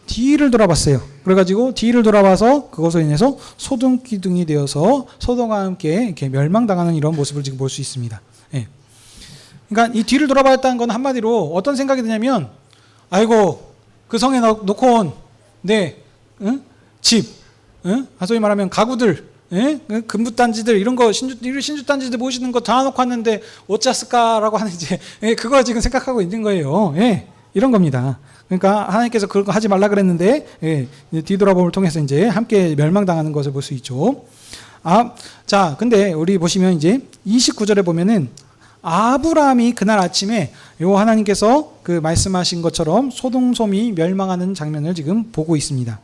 뒤를 돌아봤어요. 그래가지고 뒤를 돌아봐서 그것으로 인해서 소돔 기둥이 되어서 소돔과 함께 이렇게 멸망당하는 이런 모습을 지금 볼 수 있습니다. 예. 그러니까 이 뒤를 돌아봤다는 건 한마디로 어떤 생각이 드냐면, 아이고, 그 성에 놓고 온 내 집, 소위 말하면 가구들, 금붙단지들 이런 거 신주단지들 모시는 거 다 놓고 왔는데 어쩌을까라고 하는 이제 그거 지금 생각하고 있는 거예요. 예. 이런 겁니다. 그러니까 하나님께서 그런 거 하지 말라 그랬는데, 예, 뒤돌아봄을 통해서 이제 함께 멸망당하는 것을 볼 수 있죠. 자, 근데 우리 보시면 이제 29절에 보면은 아브라함이 그날 아침에 요 하나님께서 그 말씀하신 것처럼 소돔섬이 멸망하는 장면을 지금 보고 있습니다.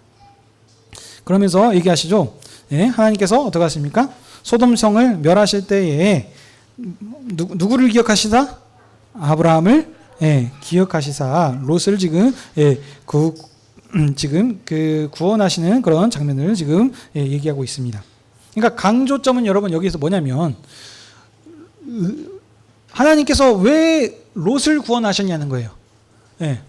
그러면서 얘기하시죠. 예, 하나님께서 어떻게 하십니까? 소돔성을 멸하실 때에 누구를 기억하시다? 아브라함을, 예, 기억하시사 롯을 지금, 예, 지금 그 구원하시는 그런 장면을 지금, 예, 얘기하고 있습니다. 그러니까 강조점은 여러분 여기서 뭐냐면 하나님께서 왜 롯을 구원하셨냐는 거예요. 예.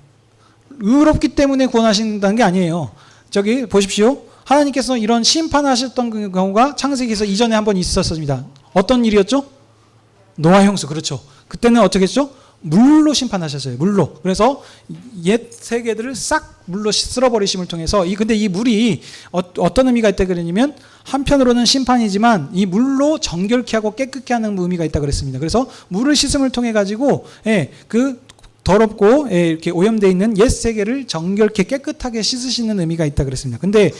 의롭기 때문에 구원하신다는 게 아니에요. 저기 보십시오. 하나님께서 이런 심판하셨던 경우가 창세기에서 이전에 한번 있었습니다. 어떤 일이었죠? 노아 형수. 그렇죠. 그때는 어떻게 했죠? 물로 심판하셨어요. 물로. 그래서 옛 세계들을 싹 물로 쓸어버리심을 통해서 근데 이 물이 어떤 의미가 있다 그러냐면 한편으로는 심판이지만 이 물로 정결케 하고 깨끗게 하는 의미가 있다 그랬습니다. 그래서 물을 씻음을 통해 가지고, 예, 그 더럽고 이렇게 오염되어 있는 옛 세계를 정결케 깨끗하게 씻으시는 의미가 있다 그랬습니다. 근데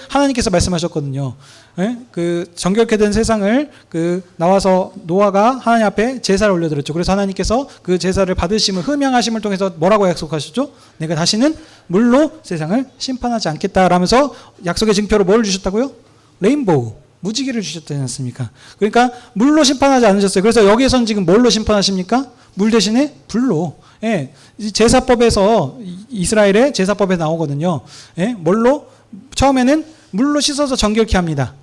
하나님께서 말씀하셨거든요. 그 정결케 된 세상을 나와서 노아가 하나님 앞에 제사를 올려드렸죠. 그래서 하나님께서 그 제사를 받으심을 흠양하심을 통해서 뭐라고 약속하셨죠? 내가 다시는 물로 세상을 심판하지 않겠다라면서 약속의 증표로 뭘 주셨다고요? 레인보우, 무지개를 주셨지 않습니까? 그러니까 물로 심판하지 않으셨어요. 그래서 여기에서는 지금 뭘로 심판하십니까? 물 대신에 불로. 제사법에서 이스라엘의 제사법에 나오거든요. 뭘로? 처음에는 물로 씻어서 정결케 합니다.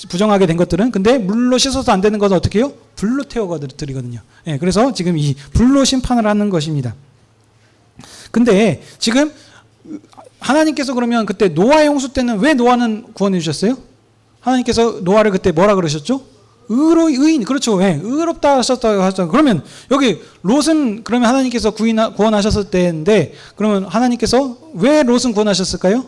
부정하게 된 것들은. 근데 물로 씻어서 안 되는 것은 어떻게 해요? 불로 태워 드리거든요. 그래서 지금 이 불로 심판을 하는 것입니다. 근데 지금 하나님께서 그러면 그때 노아의 홍수 때는 왜 노아는 구원해 주셨어요? 하나님께서 노아를 그때 뭐라 그러셨죠? 의인, 그렇죠. 의롭다 하셨다고 하셨죠. 그러면 여기 롯은 그러면 하나님께서 구원하셨을 때인데, 그러면 하나님께서 왜 롯은 구원하셨을까요?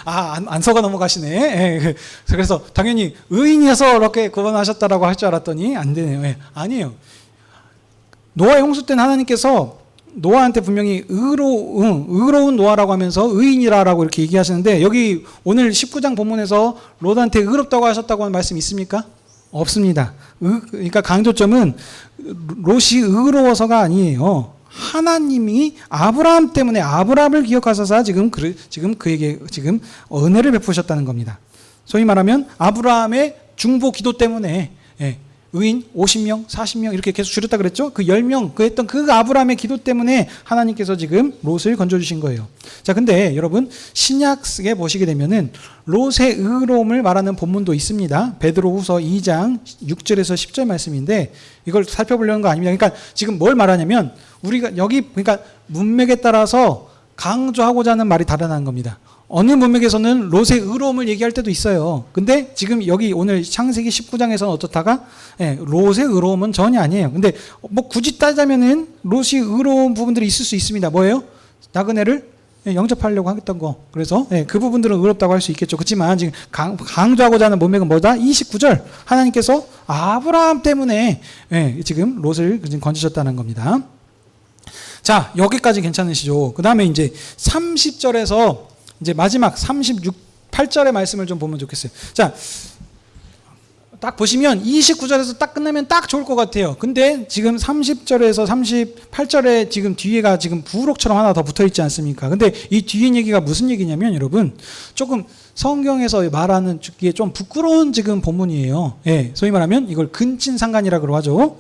안서가 넘어가시네. 그래서 당연히 의인이어서 이렇게 구원하셨다라고 할 줄 알았더니 안 되네요. 아니에요. 노아의 홍수 때는 하나님께서 노아한테 분명히 의로운 노아라고 하면서 의인이라고 이렇게 얘기하시는데, 여기 오늘 19장 본문에서 롯한테 의롭다고 하셨다고 하는 말씀 있습니까? 없습니다. 그러니까 강조점은 롯이 의로워서가 아니에요. 하나님이 아브라함 때문에 아브라함을 기억하셔서 지금 그에게 지금 은혜를 베푸셨다는 겁니다. 소위 말하면 아브라함의 중보 기도 때문에 의인 50명, 40명 이렇게 계속 줄였다 그랬죠? 그 10명, 했던 그 아브라함의 기도 때문에 하나님께서 지금 롯을 건져주신 거예요. 자, 근데 여러분, 신약에 보시게 되면은 롯의 의로움을 말하는 본문도 있습니다. 베드로후서 2장 6절에서 10절 말씀인데, 이걸 살펴보려는 거 아닙니다. 그러니까 지금 뭘 말하냐면, 우리가 여기, 그러니까 문맥에 따라서 강조하고자 하는 말이 다르다는 겁니다. 어느 문맥에서는 롯의 의로움을 얘기할 때도 있어요. 근데 지금 여기 오늘 창세기 19장에서는 어떻다가 롯의 의로움은 전혀 아니에요. 근데 뭐 굳이 따지자면은 롯이 의로운 부분들이 있을 수 있습니다. 뭐예요? 나그네를 영접하려고 했던 거. 그래서 그 부분들은 의롭다고 할 수 있겠죠. 그렇지만 지금 강조하고자 하는 문맥은 뭐다? 29절. 하나님께서 아브라함 때문에 지금 롯을 건지셨다는 겁니다. 자, 여기까지 괜찮으시죠? 그 다음에 이제 30절에서 이제 마지막 38절의 말씀을 좀 보면 좋겠어요. 자, 딱 보시면 29절에서 딱 끝나면 딱 좋을 것 같아요. 근데 지금 30절에서 38절에 지금 뒤에가 지금 부록처럼 하나 더 붙어 있지 않습니까? 근데 이 뒤에 얘기가 무슨 얘기냐면, 여러분, 조금 성경에서 말하는 게 좀 부끄러운 지금 본문이에요. 소위 말하면 이걸 근친상간이라고 하죠.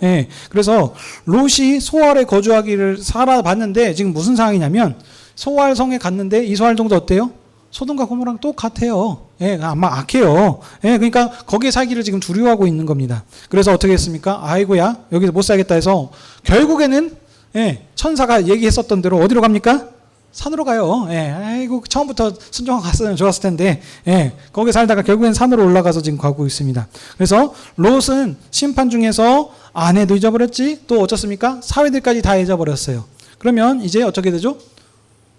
그래서 롯이 소알에 거주하기를 살아봤는데, 지금 무슨 상황이냐면, 소알 성에 갔는데 이 소알 정도 어때요? 소돔과 고모랑 똑같아요. 아마 악해요. 그러니까 거기에 살기를 지금 두려워하고 있는 겁니다. 그래서 어떻게 했습니까? 아이고야, 여기서 못 살겠다 해서 결국에는 천사가 얘기했었던 대로 어디로 갑니까? 산으로 가요. 아이고, 처음부터 순종하고 갔으면 좋았을 텐데, 거기 살다가 결국엔 산으로 올라가서 지금 가고 있습니다. 그래서 롯은 심판 중에서 아내도 잊어버렸지, 또 어쩌습니까? 사위들까지 다 잊어버렸어요. 그러면 이제 어떻게 되죠?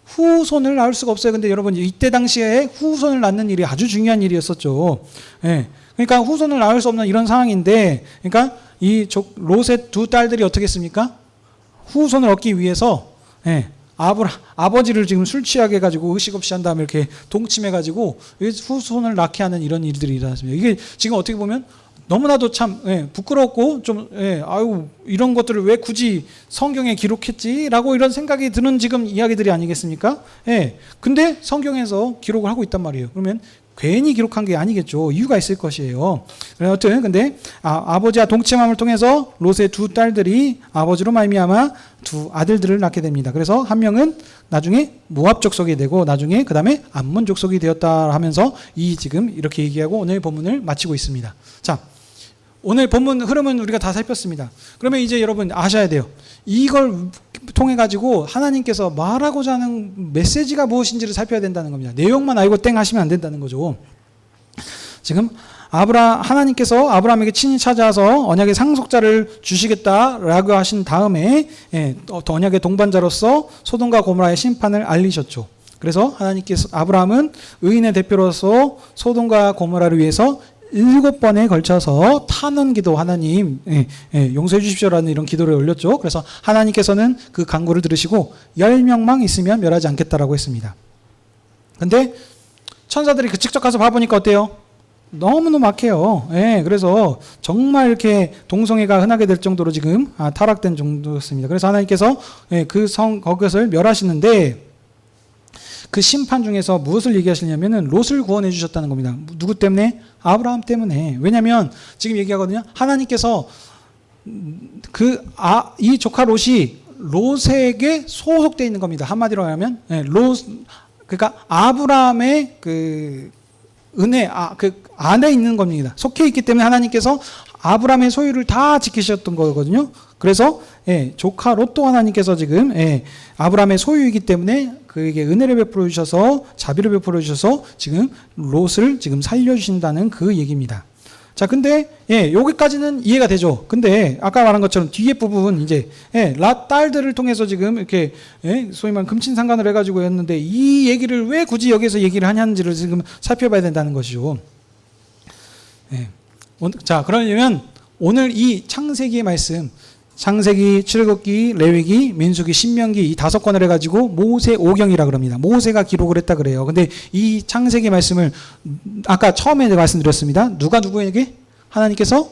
후손을 낳을 수가 없어요. 근데 여러분, 이때 당시에 후손을 낳는 일이 아주 중요한 일이었었죠. 그러니까 후손을 낳을 수 없는 이런 상황인데, 그러니까 이 롯의 두 딸들이 어떻게 했습니까? 후손을 얻기 위해서 아버지를 지금 술 취하게 해가지고 의식 없이 한 다음에 이렇게 동침해가지고 후손을 낳게 하는 이런 일들이 일어났습니다. 이게 지금 어떻게 보면 너무나도 참 부끄럽고 좀 아유, 이런 것들을 왜 굳이 성경에 기록했지라고 이런 생각이 드는 지금 이야기들이 아니겠습니까? 근데 성경에서 기록을 하고 있단 말이에요. 그러면 괜히 기록한 게 아니겠죠. 이유가 있을 것이에요. 여튼 근데 아버지와 동침함을 통해서 롯의 두 딸들이 아버지로 말미암아 두 아들들을 낳게 됩니다. 그래서 한 명은 나중에 모압 족속이 되고, 나중에 그 다음에 암몬 족속이 되었다 하면서 이 지금 이렇게 얘기하고 오늘 본문을 마치고 있습니다. 자, 오늘 본문 흐름은 우리가 다 살폈습니다. 그러면 이제 여러분 아셔야 돼요. 이걸 통해 가지고 하나님께서 말하고자 하는 메시지가 무엇인지를 살펴야 된다는 겁니다. 내용만 알고 땡 하시면 안 된다는 거죠. 지금 하나님께서 아브라함에게 친히 찾아와서 언약의 상속자를 주시겠다라고 하신 다음에 언약의 동반자로서 소돔과 고모라의 심판을 알리셨죠. 그래서 하나님께서 아브라함은 의인의 대표로서 소돔과 고모라를 위해서 7번에 걸쳐서 탄원기도 하나님 용서해 주십시오라는 이런 기도를 올렸죠. 그래서 하나님께서는 그 간구를 들으시고 10명만 있으면 멸하지 않겠다라고 했습니다. 근데 천사들이 그 직접 가서 봐보니까 어때요? 너무너무 악해요. 그래서 정말 이렇게 동성애가 흔하게 될 정도로 지금 타락된 정도였습니다. 그래서 하나님께서 그 성 거기를 멸하시는데 그 심판 중에서 무엇을 얘기하시냐면은 롯을 구원해 주셨다는 겁니다. 누구 때문에? 아브라함 때문에. 왜냐하면 지금 얘기하거든요. 하나님께서 이 조카 롯이 롯에게 소속되어 있는 겁니다. 한마디로 하면 그러니까 아브라함의 그 은혜 그 안에 있는 겁니다. 속해 있기 때문에 하나님께서 아브라함의 소유를 다 지키셨던 거거든요. 그래서 조카 롯도 하나님께서 지금 아브라함의 소유이기 때문에 그에게 은혜를 베풀어 주셔서 자비를 베풀어 주셔서 지금 롯을 지금 살려 주신다는 그 얘기입니다. 자, 근데 여기까지는 이해가 되죠. 근데 아까 말한 것처럼 뒤에 부분 이제 라 딸들을 통해서 지금 이렇게 소위 말하는 금친상간을 해가지고 했는데 이 얘기를 왜 굳이 여기서 얘기를 하냐는지를 지금 살펴봐야 된다는 것이죠. 자, 그러려면 오늘 이 창세기의 말씀, 창세기, 출애굽기, 레위기, 민수기, 신명기 이 5권을 해가지고 모세 오경이라 그럽니다. 모세가 기록을 했다 그래요. 근데 이 창세기 말씀을 아까 처음에 말씀드렸습니다. 누가 누구에게? 하나님께서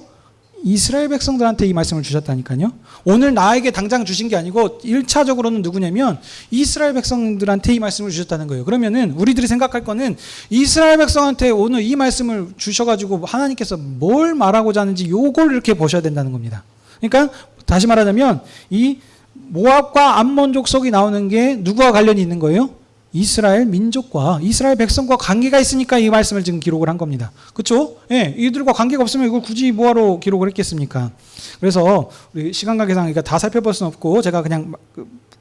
이스라엘 백성들한테 이 말씀을 주셨다니까요. 오늘 나에게 당장 주신 게 아니고 1차적으로는 누구냐면 이스라엘 백성들한테 이 말씀을 주셨다는 거예요. 그러면은 우리들이 생각할 거는 이스라엘 백성한테 오늘 이 말씀을 주셔가지고 하나님께서 뭘 말하고자 하는지 요걸 이렇게 보셔야 된다는 겁니다. 그러니까 다시 말하자면 이 모압과 암몬 족속이 나오는 게 누구와 관련이 있는 거예요? 이스라엘 민족과 이스라엘 백성과 관계가 있으니까 이 말씀을 지금 기록을 한 겁니다. 그렇죠? 이들과 관계가 없으면 이걸 굳이 뭐하러 기록을 했겠습니까? 그래서 우리 시간 관계상 그러니까 다 살펴볼 수는 없고 제가 그냥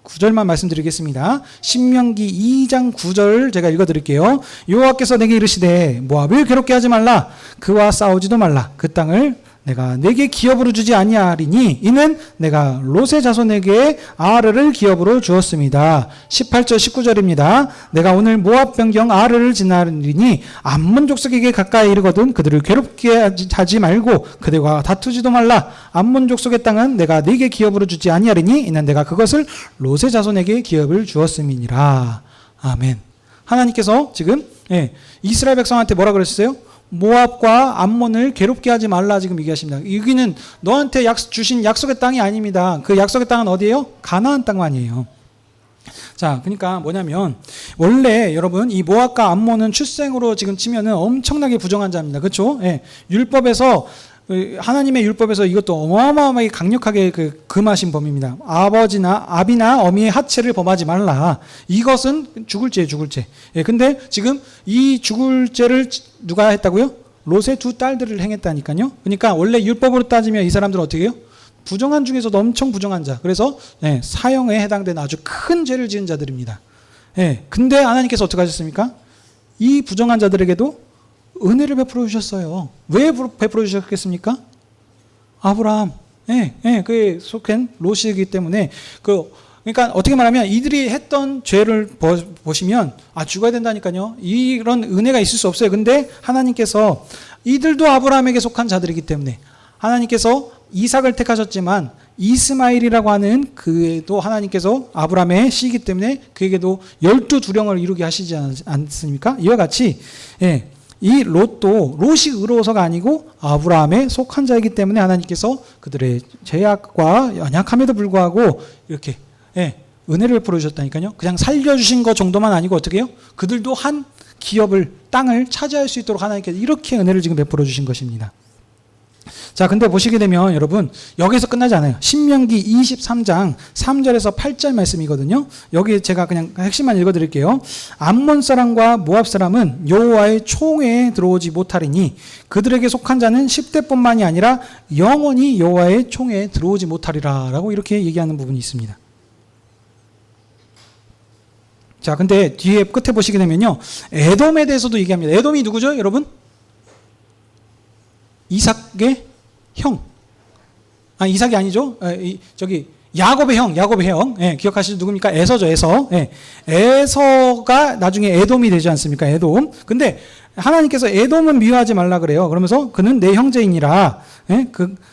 구절만 말씀드리겠습니다. 신명기 2장 9절 제가 읽어드릴게요. 여호와께서 내게 이르시되 모압을 괴롭게 하지 말라. 그와 싸우지도 말라. 그 땅을 내가 내게 기업으로 주지 아니하리니 이는 내가 롯의 자손에게 아르를 기업으로 주었습니다. 18절 19절입니다. 내가 오늘 모압 변경 아르를 지나리니 암몬 족속에게 가까이 이르거든 그들을 괴롭게 하지 말고 그들과 다투지도 말라. 암몬 족속의 땅은 내가 네게 기업으로 주지 아니하리니 이는 내가 그것을 롯의 자손에게 기업을 주었음이니라. 아멘. 하나님께서 지금 이스라엘 백성한테 뭐라 그랬어요? 모압과 암몬을 괴롭게 하지 말라 지금 얘기하십니다. 여기는 너한테 주신 약속의 땅이 아닙니다. 그 약속의 땅은 어디예요? 가나안 땅만이에요. 자, 그러니까 뭐냐면 원래 여러분 이 모압과 암몬은 출생으로 지금 치면은 엄청나게 부정한 자입니다. 그렇죠? 율법에서 하나님의 율법에서 이것도 어마어마하게 강력하게 금하신 범입니다. 아비나 어미의 하체를 범하지 말라. 이것은 죽을 죄예요, 죽을 죄. 근데 지금 이 죽을 죄를 누가 했다고요? 롯의 두 딸들을 행했다니까요. 그러니까 원래 율법으로 따지면 이 사람들은 어떻게 해요? 부정한 중에서도 엄청 부정한 자. 그래서 사형에 해당되는 아주 큰 죄를 지은 자들입니다. 근데 하나님께서 어떻게 하셨습니까? 이 부정한 자들에게도 은혜를 베풀어 주셨어요. 왜 베풀어 주셨겠습니까? 아브라함, 그에 속한 롯이기 때문에 그러니까 어떻게 말하면 이들이 했던 죄를 보시면 죽어야 된다니까요. 이런 은혜가 있을 수 없어요. 근데 하나님께서 이들도 아브라함에게 속한 자들이기 때문에 하나님께서 이삭을 택하셨지만 이스마일이라고 하는 그에도 하나님께서 아브라함의 씨이기 때문에 그에게도 12두령을 이루게 하시지 않습니까? 이와 같이 이 롯이 의로워서가 아니고 아브라함에 속한 자이기 때문에 하나님께서 그들의 죄악과 연약함에도 불구하고 이렇게 은혜를 베풀어 주셨다니까요. 그냥 살려주신 것 정도만 아니고 어떻게 해요? 그들도 한 기업을 땅을 차지할 수 있도록 하나님께서 이렇게 은혜를 지금 베풀어 주신 것입니다. 자, 근데 보시게 되면 여러분 여기서 끝나지 않아요. 신명기 23장 3절에서 8절 말씀이거든요. 여기 제가 그냥 핵심만 읽어드릴게요. 암몬 사람과 모압 사람은 여호와의 총회에 들어오지 못하리니 그들에게 속한 자는 10대뿐만이 아니라 영원히 여호와의 총회에 들어오지 못하리라 라고 이렇게 얘기하는 부분이 있습니다. 자, 근데 뒤에 끝에 보시게 되면요, 에돔에 대해서도 얘기합니다. 에돔이 누구죠, 여러분? 이삭의 형. 이삭이 아니죠. 야곱의 형, 예, 기억하시죠? 누굽니까? 에서죠, 에서. 예, 에서가 나중에 에돔이 되지 않습니까? 에돔. 근데 하나님께서 에돔은 미워하지 말라 그래요. 그러면서 그는 내 형제이니라. 예,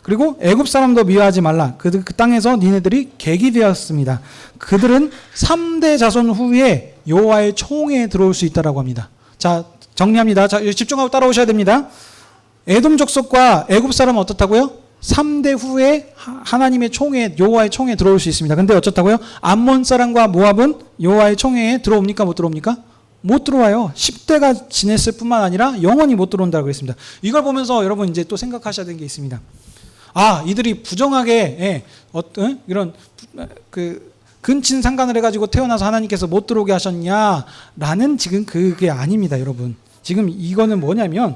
그리고 애굽 사람도 미워하지 말라. 그 땅에서 니네들이 객이 되었습니다. 그들은 3대 자손 후에 여호와의 총회에 들어올 수 있다라고 합니다. 자, 정리합니다. 자, 집중하고 따라오셔야 됩니다. 에돔 족속과 애굽 사람은 어떻다고요? 3대 후에 하나님의 총회, 여호와의 총회에 들어올 수 있습니다. 근데 어쩌다고요? 암몬 사람과 모압은 여호와의 총회에 들어옵니까? 못 들어옵니까? 못 들어와요. 10대가 지냈을 뿐만 아니라 영원히 못 들어온다고 그랬습니다. 이걸 보면서 여러분 이제 또 생각하셔야 되는 게 있습니다. 아, 이들이 부정하게, 예, 이런, 근친 상간을 해가지고 태어나서 하나님께서 못 들어오게 하셨냐라는 지금 그게 아닙니다, 여러분. 지금 이거는 뭐냐면,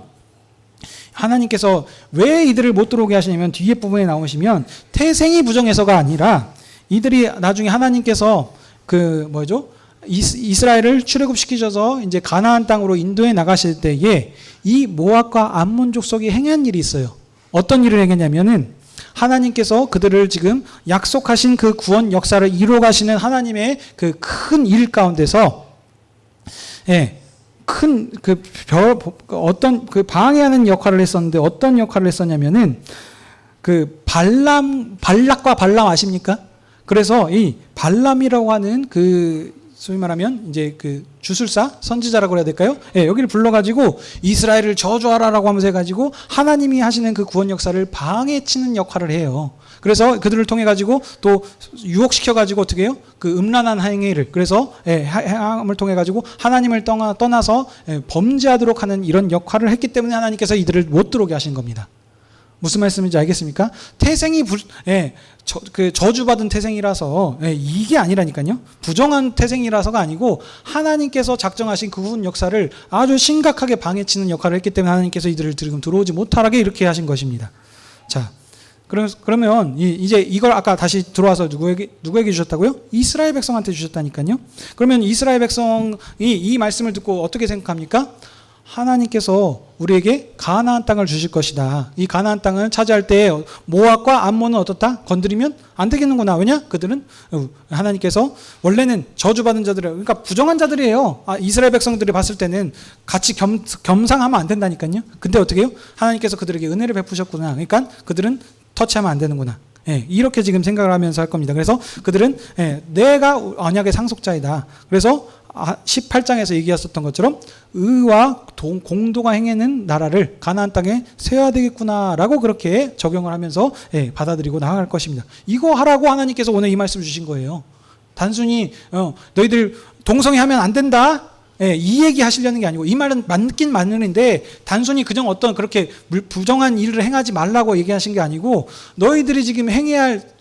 하나님께서 왜 이들을 못 들어오게 하시냐면, 뒤에 부분에 나오시면, 태생이 부정해서가 아니라, 이들이 나중에 하나님께서 이스라엘을 출애굽시키셔서 이제 가나안 땅으로 인도해 나가실 때에 이 모압과 암몬 족속이 행한 일이 있어요. 어떤 일을 행했냐면은 하나님께서 그들을 지금 약속하신 그 구원 역사를 이루어 가시는 하나님의 그 큰 일 가운데서, 예, 어떤 방해하는 역할을 했었는데, 어떤 역할을 했었냐면은 발락과 발람 아십니까? 그래서 이 발람이라고 하는 소위 말하면 이제 주술사, 선지자라고 해야 될까요? 예, 여기를 불러가지고 이스라엘을 저주하라라고 하면서 해가지고 하나님이 하시는 그 구원 역사를 방해치는 역할을 해요. 그래서 그들을 통해 가지고 또 유혹시켜 가지고 어떻게 해요? 음란한 행위를, 그래서 행함을 통해 가지고 하나님을 떠나서 범죄하도록 하는 이런 역할을 했기 때문에 하나님께서 이들을 못 들어오게 하신 겁니다. 무슨 말씀인지 알겠습니까? 태생이 저주받은 태생이라서, 이게 아니라니까요. 부정한 태생이라서가 아니고 하나님께서 작정하신 그 구원 역사를 아주 심각하게 방해치는 역할을 했기 때문에 하나님께서 이들을 지금 들어오지 못하게 이렇게 하신 것입니다. 자, 그러면 이제 이걸 아까 다시 들어와서 누구에게 주셨다고요? 이스라엘 백성한테 주셨다니까요. 그러면 이스라엘 백성이 이 말씀을 듣고 어떻게 생각합니까? 하나님께서 우리에게 가나안 땅을 주실 것이다. 이 가나안 땅을 차지할 때 모압과 암몬은 어떻다? 건드리면 안 되겠는구나. 왜냐? 그들은 하나님께서 원래는 저주받은 자들이에요. 그러니까 부정한 자들이에요. 이스라엘 백성들이 봤을 때는 같이 겸상하면 안 된다니까요. 근데 어떻게 해요? 하나님께서 그들에게 은혜를 베푸셨구나. 그러니까 그들은 터치하면 안 되는구나. 예, 이렇게 지금 생각을 하면서 할 겁니다. 그래서 그들은 내가 언약의 상속자이다. 그래서 18장에서 얘기했었던 것처럼 의와 공도가 행하는 나라를 가나안 땅에 세워야 되겠구나라고 그렇게 적용을 하면서 받아들이고 나아갈 것입니다. 이거 하라고 하나님께서 오늘 이 말씀 주신 거예요. 단순히 너희들 동성애하면 안 된다, 이 얘기 하시려는 게 아니고, 이 말은 맞긴 맞는데 단순히 그냥 어떤 그렇게 부정한 일을 행하지 말라고 얘기하신 게 아니고, 너희들이 지금 행해야 할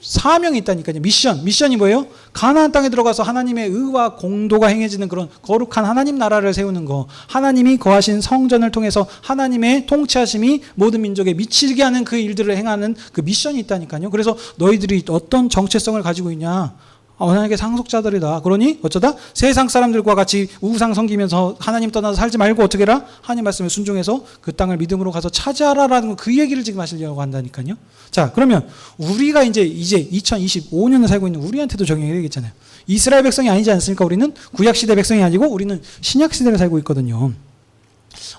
사명이 있다니까요. 미션이 뭐예요? 가나안 땅에 들어가서 하나님의 의와 공도가 행해지는 그런 거룩한 하나님 나라를 세우는 거, 하나님이 거하신 성전을 통해서 하나님의 통치하심이 모든 민족에 미치게 하는 그 일들을 행하는 그 미션이 있다니까요. 그래서 너희들이 어떤 정체성을 가지고 있냐? 언약의 상속자들이다. 그러니 어쩌다 세상 사람들과 같이 우상 섬기면서 하나님 떠나서 살지 말고 어떻게 해라? 하나님 말씀에 순종해서 그 땅을 믿음으로 가서 차지하라라는 그 얘기를 지금 하시려고 한다니까요. 자, 그러면 우리가 이제 2025년을 살고 있는 우리한테도 적용해야 되겠잖아요. 이스라엘 백성이 아니지 않습니까? 우리는 구약시대 백성이 아니고 우리는 신약시대를 살고 있거든요.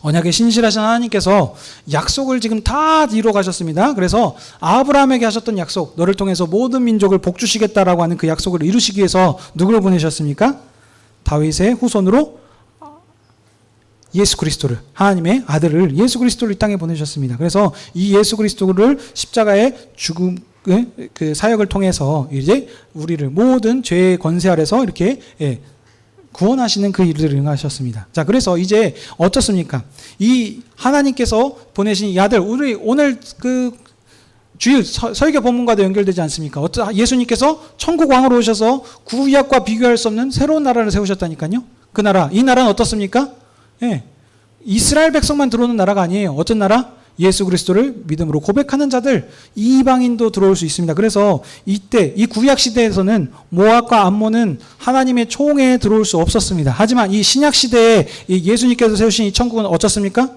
언약의 신실하신 하나님께서 약속을 지금 다 이루어 가셨습니다. 그래서 아브라함에게 하셨던 약속, 너를 통해서 모든 민족을 복주시겠다라고 하는 그 약속을 이루시기 위해서 누구를 보내셨습니까? 다윗의 후손으로 예수 그리스도를, 하나님의 아들을 예수 그리스도를 이 땅에 보내셨습니다. 그래서 이 예수 그리스도를 십자가의 죽음의 그 사역을 통해서 이제 우리를 모든 죄의 권세 아래서 이렇게 구원하시는 그 일들을 응하셨습니다. 자, 그래서 이제 어떻습니까? 이 하나님께서 보내신 이 아들, 우리 오늘 그 주일 설교 본문과도 연결되지 않습니까? 예수님께서 천국 왕으로 오셔서 구약과 비교할 수 없는 새로운 나라를 세우셨다니까요. 그 나라, 이 나라는 어떻습니까? 이스라엘 백성만 들어오는 나라가 아니에요. 어떤 나라? 예수 그리스도를 믿음으로 고백하는 자들, 이방인도 들어올 수 있습니다. 그래서 이때 이 구약 시대에서는 모압과 암몬은 하나님의 총회에 들어올 수 없었습니다. 하지만 이 신약 시대에 예수님께서 세우신 이 천국은 어떻습니까?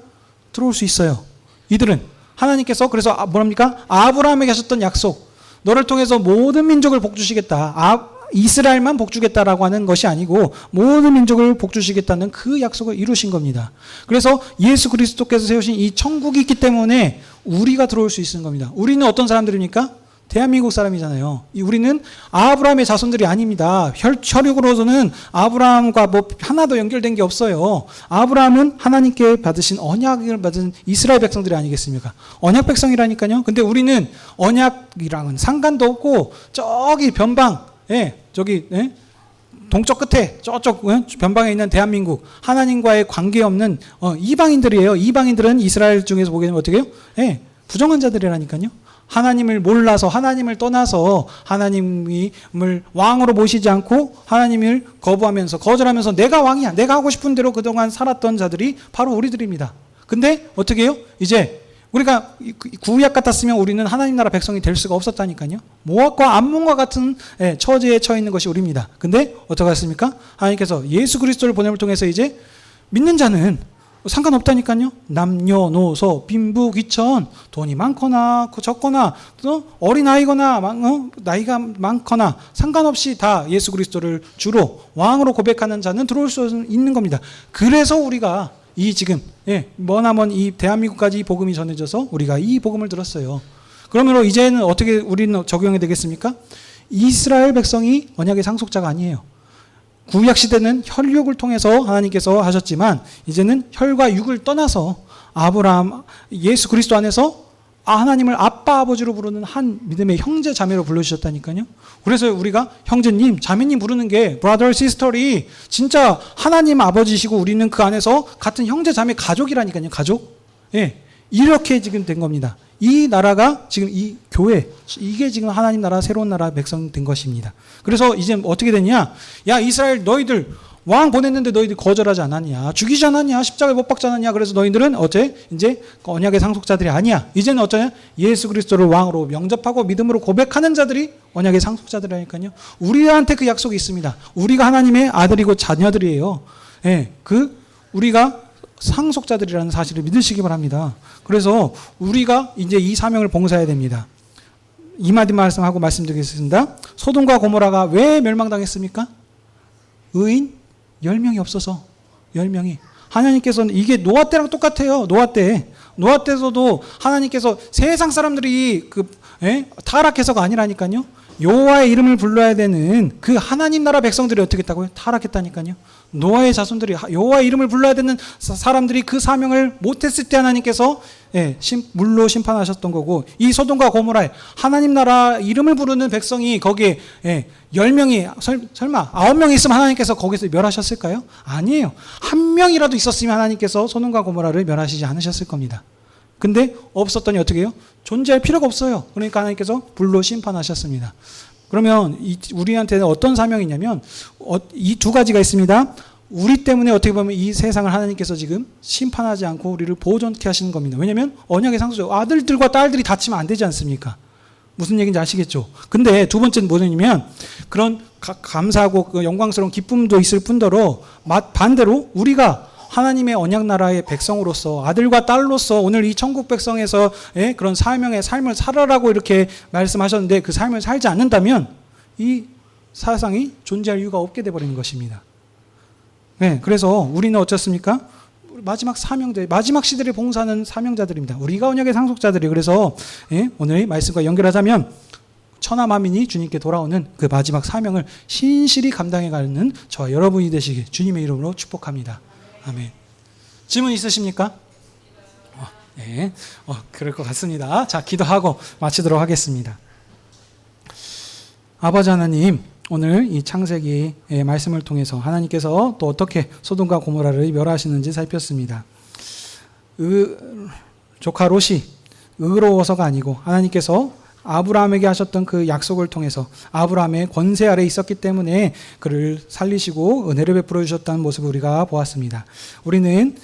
들어올 수 있어요. 이들은 하나님께서 그래서 뭐랍니까? 아브라함에게 하셨던 약속, 너를 통해서 모든 민족을 복주시겠다. 이스라엘만 복주겠다라고 하는 것이 아니고 모든 민족을 복주시겠다는 그 약속을 이루신 겁니다. 그래서 예수 그리스도께서 세우신 이 천국이 있기 때문에 우리가 들어올 수 있는 겁니다. 우리는 어떤 사람들입니까? 대한민국 사람이잖아요. 우리는 아브라함의 자손들이 아닙니다. 혈육으로서는 아브라함과 뭐 하나도 연결된 게 없어요. 아브라함은 하나님께 받으신 언약을 받은 이스라엘 백성들이 아니겠습니까? 언약 백성이라니까요. 근데 우리는 언약이랑은 상관도 없고 저기 변방, 저기 동쪽 끝에 저쪽 변방에 있는 대한민국, 하나님과의 관계없는 이방인들이에요. 이방인들은 이스라엘 중에서 보게 되면 어떻게 해요? 부정한 자들이라니까요. 하나님을 몰라서, 하나님을 떠나서 하나님을 왕으로 모시지 않고 하나님을 거절하면서 내가 왕이야, 내가 하고 싶은 대로 그동안 살았던 자들이 바로 우리들입니다. 근데 어떻게 해요? 이제 우리가 구약 같았으면 우리는 하나님 나라 백성이 될 수가 없었다니까요. 모압과 암몬과 같은 처지에 처해 있는 것이 우리입니다. 근데 어떻게 했습니까? 하나님께서 예수 그리스도를 보냄을 통해서 이제 믿는 자는 상관없다니까요. 남녀노소 빈부 귀천, 돈이 많거나 적거나 또 어린아이거나 나이가 많거나 상관없이 다 예수 그리스도를 주로 왕으로 고백하는 자는 들어올 수 있는 겁니다. 그래서 우리가 이 지금 머나먼 이 대한민국까지 이 복음이 전해져서 우리가 이 복음을 들었어요. 그러므로 이제는 어떻게 우리는 적용이 되겠습니까? 이스라엘 백성이 언약의 상속자가 아니에요. 구약 시대는 혈육을 통해서 하나님께서 하셨지만 이제는 혈과 육을 떠나서 아브라함, 예수 그리스도 안에서 하나님을 아빠 아버지로 부르는 한 믿음의 형제 자매로 불러주셨다니까요. 그래서 우리가 형제님, 자매님 부르는 게 brother, sister이 진짜 하나님 아버지시고 우리는 그 안에서 같은 형제 자매 가족이라니까요. 가족. 이렇게 지금 된 겁니다. 이 나라가 지금 이 교회, 이게 지금 하나님 나라, 새로운 나라 백성 된 것입니다. 그래서 이제 어떻게 됐냐? 야, 이스라엘 너희들 왕 보냈는데 너희들 거절하지 않았냐? 죽이지 않았냐? 십자가에 못 박지 않았냐? 그래서 너희들은 이제 언약의 상속자들이 아니야. 이제는 어쩌냐? 예수 그리스도를 왕으로 영접하고 믿음으로 고백하는 자들이 언약의 상속자들이라니까요. 우리한테 그 약속이 있습니다. 우리가 하나님의 아들이고 자녀들이에요. 우리가 상속자들이라는 사실을 믿으시기 바랍니다. 그래서 우리가 이제 이 사명을 봉사해야 됩니다. 이마디 말씀하고 말씀드리겠습니다. 소돔과 고모라가 왜 멸망당했습니까? 의인 10명이 없어서. 10명이. 하나님께서는 이게 노아 때랑 똑같아요. 노아 때에서도 하나님께서 세상 사람들이 타락해서가 아니라니까요. 여호와의 이름을 불러야 되는 그 하나님 나라 백성들이 어떻게 했다고요? 타락했다니까요. 노아의 자손들이 여호와의 이름을 불러야 되는 사람들이 그 사명을 못했을 때 하나님께서 물로 심판하셨던 거고, 이 소돔과 고모라에 하나님 나라 이름을 부르는 백성이 거기에 10명이 설마 9명이 있으면 하나님께서 거기서 멸하셨을까요? 아니에요. 한 명이라도 있었으면 하나님께서 소돔과 고모라를 멸하시지 않으셨을 겁니다. 근데 없었더니 어떻게 해요? 존재할 필요가 없어요. 그러니까 하나님께서 불로 심판하셨습니다. 그러면 우리한테는 어떤 사명이냐면 이 두 가지가 있습니다. 우리 때문에 어떻게 보면 이 세상을 하나님께서 지금 심판하지 않고 우리를 보존케 하시는 겁니다. 왜냐하면 언약의 상속자, 아들들과 딸들이 다치면 안 되지 않습니까? 무슨 얘기인지 아시겠죠? 근데 두 번째는 뭐냐면 그런 감사하고 영광스러운 기쁨도 있을 뿐더러 반대로 우리가 하나님의 언약 나라의 백성으로서 아들과 딸로서 오늘 이 천국 백성에서 그런 사명의 삶을 살아라고 이렇게 말씀하셨는데 그 삶을 살지 않는다면 이 사상이 존재할 이유가 없게 돼버리는 것입니다. 그래서 우리는 어떻습니까? 마지막 사명자, 마지막 시대를 봉사하는 사명자들입니다. 우리가 언약의 상속자들이. 그래서 오늘 말씀과 연결하자면 천하만민이 주님께 돌아오는 그 마지막 사명을 신실히 감당해가는 저와 여러분이 되시길 주님의 이름으로 축복합니다. 아멘. 질문 있으십니까? 네, 그럴 것 같습니다. 자, 기도하고 마치도록 하겠습니다. 아버지 하나님, 오늘 이 창세기의 말씀을 통해서 하나님께서 또 어떻게 소돔과 고모라를 멸하시는지 살폈습니다. 조카 롯이 의로워서가 아니고 하나님께서 아브라함에게 하셨던 그 약속을 통해서 아브라함의 권세 아래 있었기 때문에 그를 살리시고 은혜를 베풀어 주셨다는 모습을 우리가 보았습니다. 우리는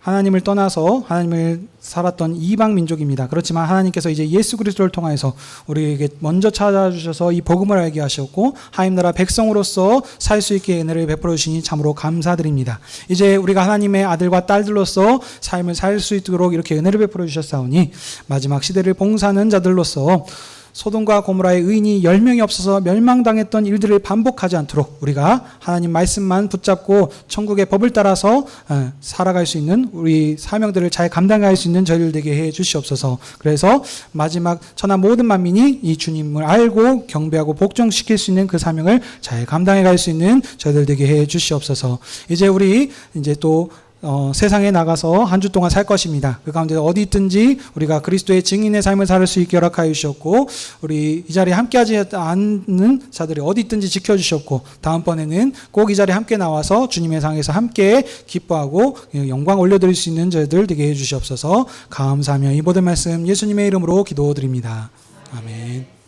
하나님을 떠나서 하나님을 살았던 이방 민족입니다. 그렇지만 하나님께서 이제 예수 그리스도를 통하여서 우리에게 먼저 찾아주셔서 이 복음을 알게 하셨고 하나님 나라 백성으로서 살 수 있게 은혜를 베풀어 주시니 참으로 감사드립니다. 이제 우리가 하나님의 아들과 딸들로서 삶을 살 수 있도록 이렇게 은혜를 베풀어 주셨사오니 마지막 시대를 봉사하는 자들로서 소돔과 고모라의 의인이 10명이 없어서 멸망당했던 일들을 반복하지 않도록 우리가 하나님 말씀만 붙잡고 천국의 법을 따라서 살아갈 수 있는 우리 사명들을 잘 감당할 수 있는 저희들 되게 해 주시옵소서. 그래서 마지막 천하 모든 만민이 이 주님을 알고 경배하고 복종시킬 수 있는 그 사명을 잘 감당해 갈 수 있는 저희들 되게 해 주시옵소서. 이제 우리 또 세상에 나가서 한 주 동안 살 것입니다. 그 가운데 어디 있든지 우리가 그리스도의 증인의 삶을 살 수 있게 허락하여 주셨고, 우리 이 자리에 함께하지 않는 자들이 어디 있든지 지켜주셨고, 다음번에는 꼭 이 자리에 함께 나와서 주님의 상에서 함께 기뻐하고 영광 올려드릴 수 있는 저희들 되게 해주시옵소서. 감사하며 이 모든 말씀 예수님의 이름으로 기도드립니다. 아멘.